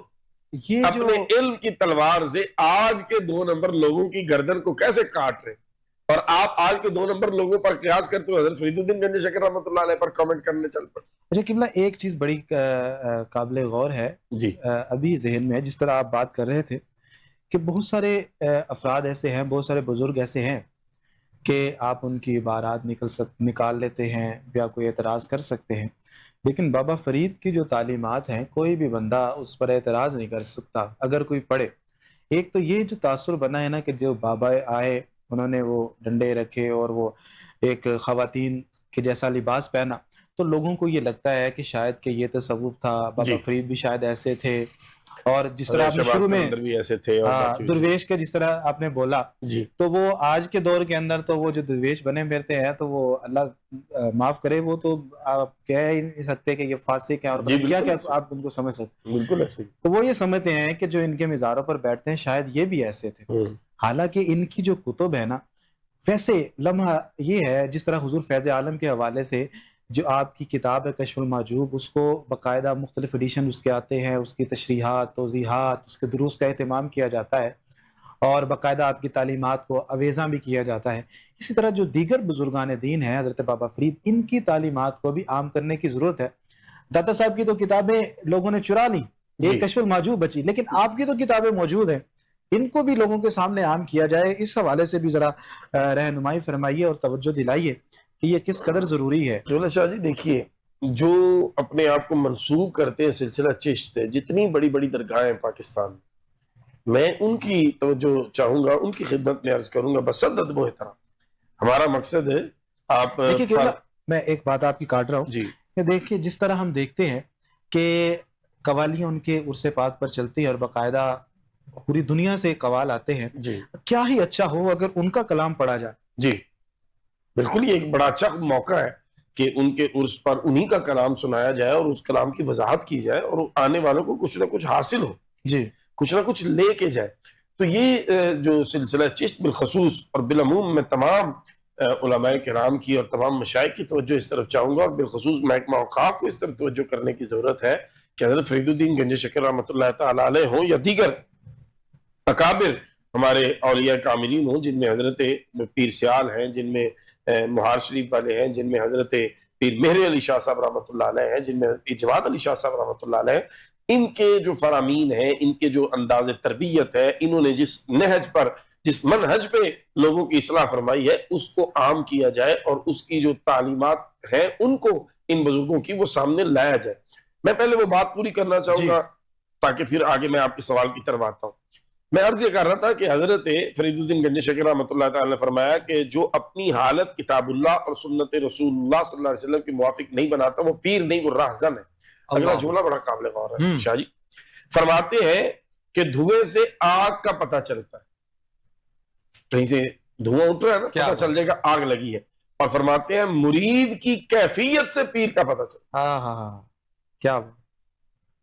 یہ اپنے علم کی تلوار سے آج کے 2 نمبر لوگوں کی گردن کو کیسے کاٹ رہے، اور آپ آج کے 2 نمبر لوگوں پر قیاس کرتے ہوئے حضرت فرید الدین گنج شکر رحمۃ اللہ علیہ پر کامنٹ کرنے چل پڑے. اچھا قبلہ ایک چیز بڑی قابل غور ہے جی ابھی ذہن میں ہے جس طرح آپ بات کر رہے تھے کہ بہت سارے افراد ایسے ہیں، بہت سارے بزرگ ایسے ہیں کہ آپ ان کی عبارات نکال لیتے ہیں یا کوئی اعتراض کر سکتے ہیں، لیکن بابا فرید کی جو تعلیمات ہیں کوئی بھی بندہ اس پر اعتراض نہیں کر سکتا اگر کوئی پڑھے. ایک تو یہ جو تاثر بنا ہے نا کہ جو بابا آئے انہوں نے وہ ڈنڈے رکھے اور وہ ایک خواتین کے جیسا لباس پہنا تو لوگوں کو یہ لگتا ہے کہ شاید کہ یہ تصوف تھا. بابا فرید بھی شاید ایسے تھے، اور جس طرح آپ نے شروع میں بھی ایسے تھے درویش کا جس طرح آپ نے بولا جی تو وہ آج کے دور کے اندر تو وہ جو درویش بنے پھرتے ہیں تو وہ اللہ معاف کرے وہ تو آپ کہہ ہی نہیں سکتے کہ یہ فاسق ہیں اور کیا کیا آپ ان کو سمجھ سکتے. بالکل ایسے تو وہ یہ سمجھتے ہیں کہ جو ان کے مزاروں پر بیٹھتے ہیں شاید یہ بھی ایسے تھے، حالانکہ ان کی جو کتب ہے نا ویسے لمحہ یہ ہے جس طرح حضور فیض عالم کے حوالے سے جو آپ کی کتاب ہے کشف المحجوب اس کو باقاعدہ مختلف ایڈیشن اس کے آتے ہیں، اس کی تشریحات، توضیحات، اس کے دروس کا اہتمام کیا جاتا ہے اور باقاعدہ آپ کی تعلیمات کو اویزاں بھی کیا جاتا ہے. اسی طرح جو دیگر بزرگان دین ہیں حضرت بابا فرید ان کی تعلیمات کو بھی عام کرنے کی ضرورت ہے. داتا صاحب کی تو کتابیں لوگوں نے چرا لی، یہ کشف المحجوب بچی، لیکن آپ کی تو کتابیں موجود ہیں، ان کو بھی لوگوں کے سامنے عام کیا جائے. اس حوالے سے بھی ذرا رہنمائی فرمائیے اور توجہ دلائیے کہ یہ کس قدر ضروری ہے. جولا شاہ جی دیکھیے، جو اپنے آپ کو منسوب کرتے ہیں سلسلہ چشت ہے، جتنی بڑی بڑی درگاہیں پاکستان میں ان کی توجہ چاہوں گا، ان کی خدمت میں عرض کروں گا بسد ادب و احترام. ہمارا مقصد ہے آپ دیکھیے کہ میں ایک بات آپ کی کاٹ رہا ہوں جی کہ دیکھیے جس طرح ہم دیکھتے ہیں کہ قوالیاں ان کے عرص پاک پر چلتی ہیں اور باقاعدہ پوری دنیا سے قوال آتے ہیں، جی کیا ہی اچھا ہو اگر ان کا کلام پڑھا جائے. جی بالکل، یہ ایک بڑا اچھا موقع ہے کہ ان کے عرس پر انہی کا کلام سنایا جائے اور اس کلام کی وضاحت کی جائے اور آنے والوں کو کچھ نہ کچھ حاصل ہو، جی کچھ نہ کچھ لے کے جائے. تو یہ جو سلسلہ چشت بالخصوص اور بالعموم میں تمام علماء کرام کی اور تمام مشائخ کی توجہ اس طرف چاہوں گا، اور بالخصوص محکمہ اوقاف کو اس طرف توجہ کرنے کی ضرورت ہے کہ حضرت فرید الدین گنج شکر رحمۃ اللہ تعالی علیہ ہوں یا دیگر اکابر ہمارے اولیاء کاملین ہوں، جن میں حضرت پیر سیال ہیں، جن میں مہار شریف والے ہیں، جن میں حضرت پیر مہر علی شاہ صاحب رحمۃ اللہ علیہ ہیں، جن میں پیر جواد علی شاہ صاحب رحمۃ اللہ علیہ ہیں. ان کے جو فرامین ہیں، ان کے جو انداز تربیت ہے، انہوں نے جس نہج پر، جس منہج پہ لوگوں کی اصلاح فرمائی ہے، اس کو عام کیا جائے اور اس کی جو تعلیمات ہیں ان کو ان بزرگوں کی وہ سامنے لایا جائے. میں پہلے وہ بات پوری کرنا چاہوں گا تاکہ پھر آگے میں آپ کے سوال کی طرف آتا ہوں. میں عرض یہ کر رہا تھا کہ حضرت فرید الدین گنج شکر رحمۃ اللہ تعالی نے فرمایا کہ جو اپنی حالت کتاب اللہ اور سنت رسول اللہ صلی اللہ علیہ وسلم کی موافق نہیں بناتا وہ پیر نہیں، وہ راہزن ہے. اگلا جملہ بڑا قابل غور ہے شاہ جی. فرماتے ہیں کہ دھوئیں سے آگ کا پتہ چلتا ہے، کہیں سے دھواں اٹھ رہا ہے نا، پتہ چل جائے گا آگ لگی ہے. اور فرماتے ہیں مرید کی کیفیت سے پیر کا پتہ چلتا ہے. ہاں کیا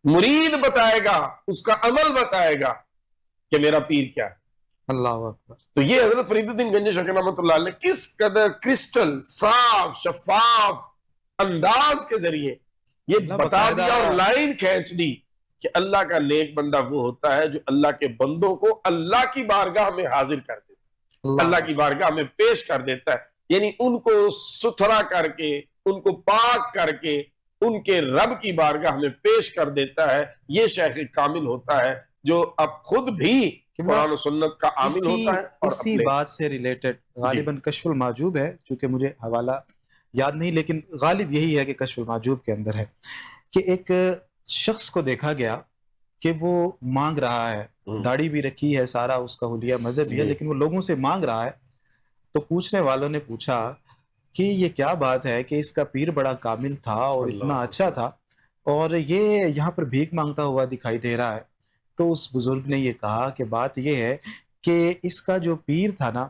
مرید بتائے گا، اس کا عمل بتائے گا کہ میرا پیر کیا ہے. اللہ اکبر. تو یہ حضرت فرید الدین گنج شکر رحمۃ اللہ علیہ نے کس قدر کرسٹل صاف شفاف انداز کے ذریعے یہ بتا دیا اور لائن کھینچ دی کہ اللہ کا نیک بندہ وہ ہوتا ہے جو اللہ کے بندوں کو اللہ کی بارگاہ میں حاضر کر دیتا ہے، اللہ کی بارگاہ میں پیش کر دیتا ہے. یعنی ان کو ستھرا کر کے، ان کو پاک کر کے ان کے رب کی بارگاہ میں پیش کر دیتا ہے. یہ شیخ کامل ہوتا ہے جو اب خود بھی قرآن و سنت کا عامل ہوتا ہے. اور اسی بات سے ریلیٹڈ غالباً کشف المعجوب ہے، چونکہ مجھے حوالہ یاد نہیں، لیکن غالب یہی ہے کہ کشف المعجوب کے اندر ہے کہ ایک شخص کو دیکھا گیا کہ وہ مانگ رہا ہے، داڑھی بھی رکھی ہے، سارا اس کا حلیہ مذہب بھی ہے، لیکن وہ لوگوں سے مانگ رہا ہے. تو پوچھنے والوں نے پوچھا کہ یہ کیا بات ہے کہ اس کا پیر بڑا کامل تھا اور اتنا اچھا تھا اور یہ یہاں پر بھیک مانگتا ہوا دکھائی دے رہا ہے. تو اس بزرگ نے یہ کہا کہ بات یہ ہے کہ اس کا جو پیر تھا نا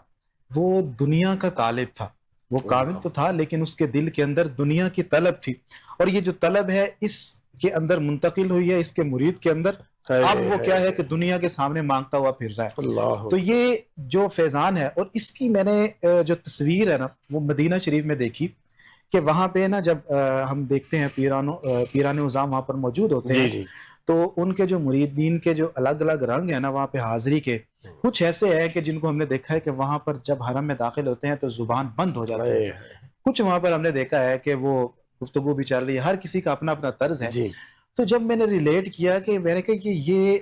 وہ دنیا کا طالب تھا. وہ کامل تو تھا لیکن اس کے دل کے اندر دنیا کی طلب تھی، اور یہ جو طلب ہے اس کے اندر منتقل ہوئی ہے اس کے مرید کے اندر. اب وہ کیا ہے کہ دنیا کے سامنے مانگتا ہوا پھر رہا ہے. تو یہ جو فیضان ہے، اور اس کی میں نے جو تصویر ہے نا وہ مدینہ شریف میں دیکھی کہ وہاں پہ نا جب ہم دیکھتے ہیں پیران عظام وہاں پر موجود ہوتے ہیں، تو ان کے جو مریدین کے جو الگ الگ رنگ ہیں نا وہاں پہ حاضری کے، کچھ ایسے ہیں کہ جن کو ہم نے دیکھا ہے کہ وہاں پر جب حرم میں داخل ہوتے ہیں تو زبان بند ہو جاتی ہے. کچھ وہاں پر ہم نے دیکھا ہے کہ وہ گفتگو بھی چل رہی ہے، ہر کسی کا اپنا اپنا طرز ہے. تو جب میں نے ریلیٹ کیا کہ میں نے کہا کہ یہ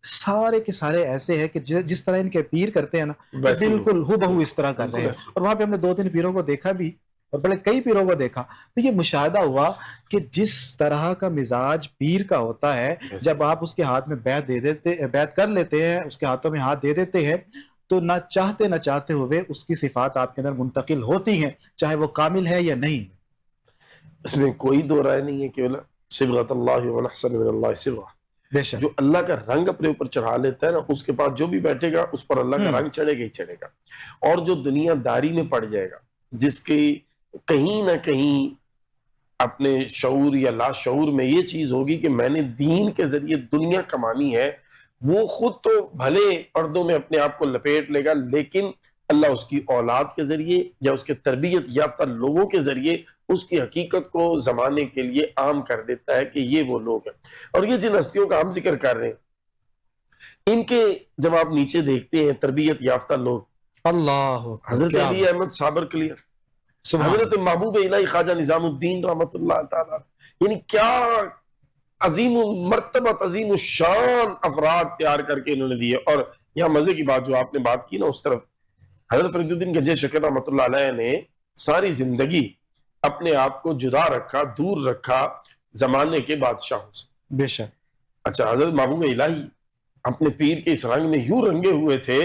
سارے کے سارے ایسے ہیں کہ جس طرح ان کے پیر کرتے ہیں نا بالکل ہو بہو اس طرح کر رہے ہیں. اور وہاں پہ ہم نے 2-3 پیروں کو دیکھا بھی، اور بڑے کئی پیروں کو دیکھا. تو یہ مشاہدہ ہوا کہ جس طرح کا مزاج پیر کا ہوتا ہے، جب آپ اس کے ہاتھ میں بیعت کر لیتے ہیں، اس کے ہاتھوں میں ہاتھ دے دیتے ہیں، تو نہ چاہتے ہوئے اس کی صفات آپ کے اندر منتقل ہوتی ہیں، چاہے وہ کامل ہے یا نہیں. اس میں کوئی دو رائے نہیں ہے کہ صبغۃ اللہ ونحسن من اللہ صبغہ. جو اللہ کا رنگ اپنے اوپر چڑھا لیتا ہے نا، اس کے پاس جو بھی بیٹھے گا اس پر اللہ کا رنگ چڑھے گا ہی چڑھے گا. اور جو دنیا داری میں پڑ جائے گا، جس کی کہیں نہ کہیں اپنے شعور یا لا شعور میں یہ چیز ہوگی کہ میں نے دین کے ذریعے دنیا کمانی ہے، وہ خود تو بھلے پردوں میں اپنے آپ کو لپیٹ لے گا، لیکن اللہ اس کی اولاد کے ذریعے یا اس کے تربیت یافتہ لوگوں کے ذریعے اس کی حقیقت کو زمانے کے لیے عام کر دیتا ہے کہ یہ وہ لوگ ہیں. اور یہ جن ہستیوں کا ہم ذکر کر رہے ہیں، ان کے جب آپ نیچے دیکھتے ہیں تربیت یافتہ لوگ، اللہ حضرت علی احمد صابر کلیر، حضرت محبوب الہی خواجہ نظام الدین رحمۃ اللہ تعالی، یعنی کیا عظیم مرتبت عظیم الشان افراد تیار کر کے انہوں نے دیے. اور یہاں مزے کی بات جو آپ نے بات کی نا، اس طرف حضرت فرید الدین گنج شکر رحمۃ اللہ علیہ نے ساری زندگی اپنے آپ کو جدا رکھا، دور رکھا زمانے کے بادشاہوں سے. بے شک. اچھا، حضرت محبوب الہی اپنے پیر کے اس رنگ میں یوں رنگے ہوئے تھے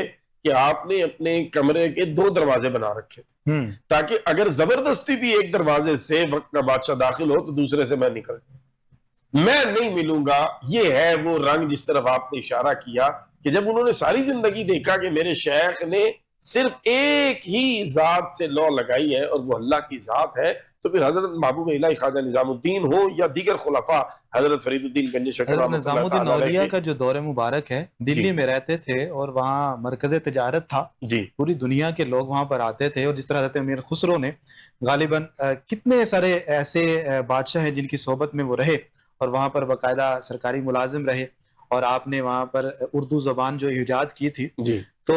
کہ آپ نے اپنے کمرے کے 2 دروازے بنا رکھے تھے تاکہ اگر زبردستی بھی ایک دروازے سے وقت کا بادشاہ داخل ہو تو دوسرے سے میں نکل جاؤں، میں نہیں ملوں گا. یہ ہے وہ رنگ جس طرف آپ نے اشارہ کیا کہ جب انہوں نے ساری زندگی دیکھا کہ میرے شیخ نے صرف ایک ہی ذات سے لو لگائی ہے اور وہ اللہ کی ذات ہے، تو پھر حضرت محبوب الہی خواجہ نظام الدین ہو یا دیگر خلفاء حضرت فرید الدین گنج شکر حضرت رحمۃ نظام اللہ الدین تعالی علیہ اولیاء کے. کا جو دور مبارک ہے، دلی میں رہتے تھے اور وہاں مرکز تجارت تھا. جی پوری دنیا کے لوگ وہاں پر آتے تھے. اور جس طرح حضرت امیر خسرو نے غالباً کتنے سارے ایسے بادشاہ ہیں جن کی صحبت میں وہ رہے اور وہاں پر باقاعدہ سرکاری ملازم رہے، اور آپ نے وہاں پر اردو زبان جو ایجاد کی تھی، جی تو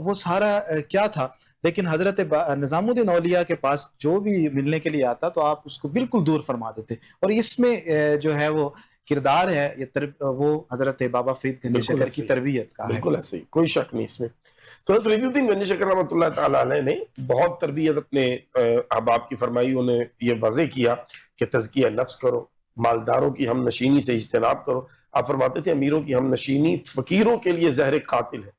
وہ سارا کیا تھا. لیکن حضرت نظام الدین اولیاء کے پاس جو بھی ملنے کے لیے آتا تو آپ اس کو بالکل دور فرما دیتے. اور اس میں جو ہے وہ کردار ہے یہ وہ حضرت بابا فرید گنج شکر کی تربیت کا ہے. بالکل ایسے ہی، کوئی شک نہیں اس میں. تو حضرت فرید الدین گنج شکر رحمۃ اللہ تعالی علیہ نے بہت تربیت اپنے احباب کی فرمائی. انہوں نے یہ واضح کیا کہ تزکیہ نفس کرو، مالداروں کی ہم نشینی سے اجتناب کرو. آپ فرماتے تھے امیروں کی ہم نشینی فقیروں کے لیے زہر قاتل ہے.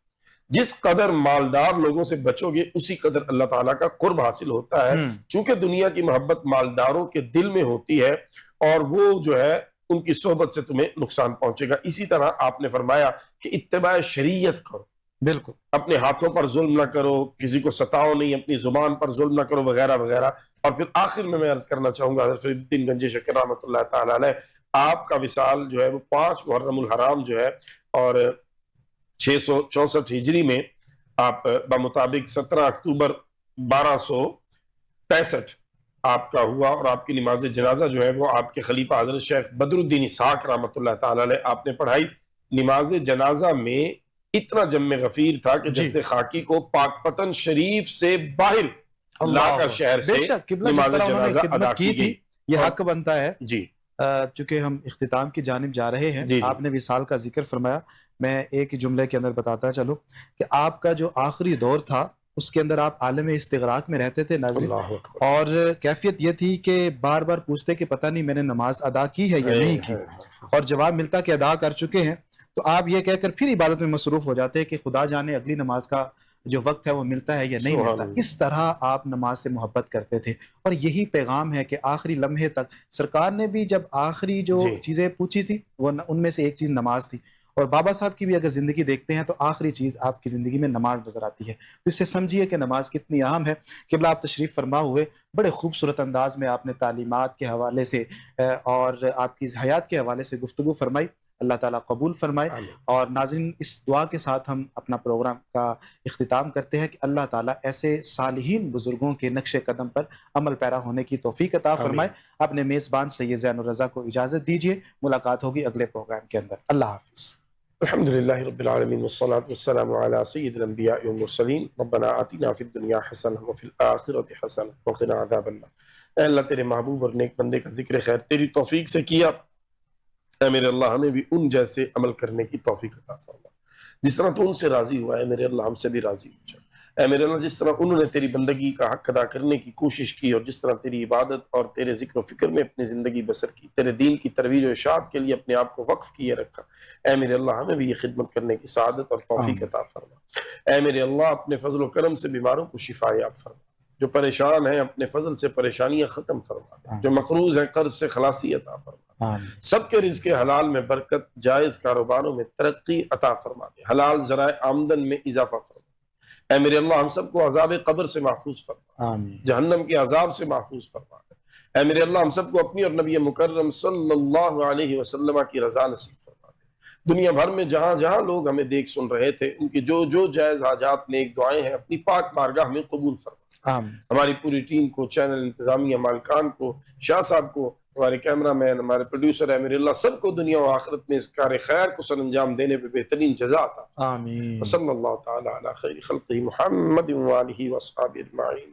جس قدر مالدار لوگوں سے بچو گے اسی قدر اللہ تعالیٰ کا قرب حاصل ہوتا ہے. چونکہ دنیا کی محبت مالداروں کے دل میں ہوتی ہے اور وہ جو ہے ان کی صحبت سے تمہیں نقصان پہنچے گا. اسی طرح آپ نے فرمایا کہ اتباع شریعت کرو، بالکل اپنے ہاتھوں پر ظلم نہ کرو، کسی کو ستاؤ نہیں، اپنی زبان پر ظلم نہ کرو، وغیرہ وغیرہ. اور پھر آخر میں عرض کرنا چاہوں گا حضرت فرید الدین گنج شکر رحمۃ اللہ تعالی علیہ آپ کا وصال جو ہے وہ 5 محرم الحرام جو ہے اور 664 ہجری میں آپ بمطابق 17 اکتوبر 1265 آپ کا ہوا. اور آپ کی نماز جنازہ جو ہے وہ آپ کے خلیفہ حضرت شیخ بدر الدین اسحاق رحمۃ اللہ تعالی علیہ آپ نے پڑھائی. نماز جنازہ میں اتنا جم غفیر تھا کہ جسد خاکی کو پاک پتن شریف سے باہر لا کر شہر سے نماز جنازہ ادا کی گئی. یہ حق بنتا ہے. جی چونکہ ہم اختتام کی جانب جا رہے ہیں، آپ نے وصال کا ذکر فرمایا. میں ایک جملے کے اندر بتاتا چلوں کہ آپ کا جو آخری دور تھا اس کے اندر آپ عالم استغراق میں رہتے تھے ناظرین، اور کیفیت یہ تھی کہ بار بار پوچھتے کہ پتہ نہیں میں نے نماز ادا کی ہے یا نہیں کی، اور جواب ملتا کہ ادا کر چکے ہیں. تو آپ یہ کہہ کر پھر عبادت میں مصروف ہو جاتے کہ خدا جانے اگلی نماز کا جو وقت ہے وہ ملتا ہے یا نہیں ملتا. اس طرح آپ نماز سے محبت کرتے تھے، اور یہی پیغام ہے کہ آخری لمحے تک سرکار نے بھی جب آخری جو چیزیں پوچھی تھی وہ ان میں سے ایک چیز نماز تھی. اور بابا صاحب کی بھی اگر زندگی دیکھتے ہیں تو آخری چیز آپ کی زندگی میں نماز نظر آتی ہے. تو اس سے سمجھیے کہ نماز کتنی اہم ہے. قبلہ آپ تشریف فرما ہوئے، بڑے خوبصورت انداز میں آپ نے تعلیمات کے حوالے سے اور آپ کی حیات کے حوالے سے گفتگو فرمائی. اللہ تعالیٰ قبول فرمائے. اور ناظرین اس دعا کے ساتھ ہم اپنا پروگرام کا اختتام کرتے ہیں کہ اللہ تعالیٰ ایسے صالحین بزرگوں کے نقش قدم پر عمل پیرا ہونے کی توفیق عطا فرمائے. اپنے میزبان سید زین الرضا کو اجازت دیجیے. ملاقات ہوگی اگلے پروگرام کے اندر. اللہ حافظ. الحمدللہ رب العالمین والصلاة والسلام علی سید الانبیاء والمرسلین. ربنا آتنا فی الدنیا حسنہ وفی الآخرۃ حسنہ وقنا عذاب النار. اے اللہ تیرے محبوب اور نیک بندے کا ذکر خیر تیری توفیق سے کیا. اے میرے اللہ ہمیں بھی ان جیسے عمل کرنے کی توفیق عطا فرما. جس طرح تو ان سے راضی ہوا ہے میرے اللہ ہم سے بھی راضی ہو جا. اے میرے اللہ جس طرح انہوں نے تیری بندگی کا حق ادا کرنے کی کوشش کی اور جس طرح تیری عبادت اور تیرے ذکر و فکر میں اپنی زندگی بسر کی، تیرے دین کی ترویج و اشاعت کے لیے اپنے آپ کو وقف کیے رکھا، اے میرے اللہ ہمیں بھی یہ خدمت کرنے کی سعادت اور توفیق عطا فرما. اے میرے اللہ اپنے فضل و کرم سے بیماروں کو شفا یاب فرما. جو پریشان ہیں اپنے فضل سے پریشانیاں ختم فرما. جو مقروض ہیں قرض سے خلاصی عطا فرما. سب کے رزق حلال میں برکت، جائز کاروباروں میں ترقی عطا فرما دے. حلال ذرائع آمدن میں اضافہ فرما. اے میرے اللہ ہم سب کو عذاب قبر سے محفوظ فرما، جہنم کے عذاب سے محفوظ فرما. اے میرے اللہ ہم سب کو اپنی اور نبی مکرم صلی اللہ علیہ وسلم کی رضا نصیب فرما دے. دنیا بھر میں جہاں جہاں لوگ ہمیں دیکھ سن رہے تھے ان کی جو جو جائز حاجات نیک دعائیں ہیں اپنی پاک بارگاہ میں قبول فرما. ہماری پوری ٹیم کو، چینل انتظامیہ، مالکان کو، شاہ صاحب کو، ہمارے کیمرہ مین، ہمارے پروڈیوسر، اے میرے اللہ سب کو دنیا و آخرت میں اس کار خیر کو سر انجام دینے پہ بہترین جزا عطا. آمین. صلی اللہ تعالی علی خیر خلقہ محمد و آلہ و اصحابہ اجمعین.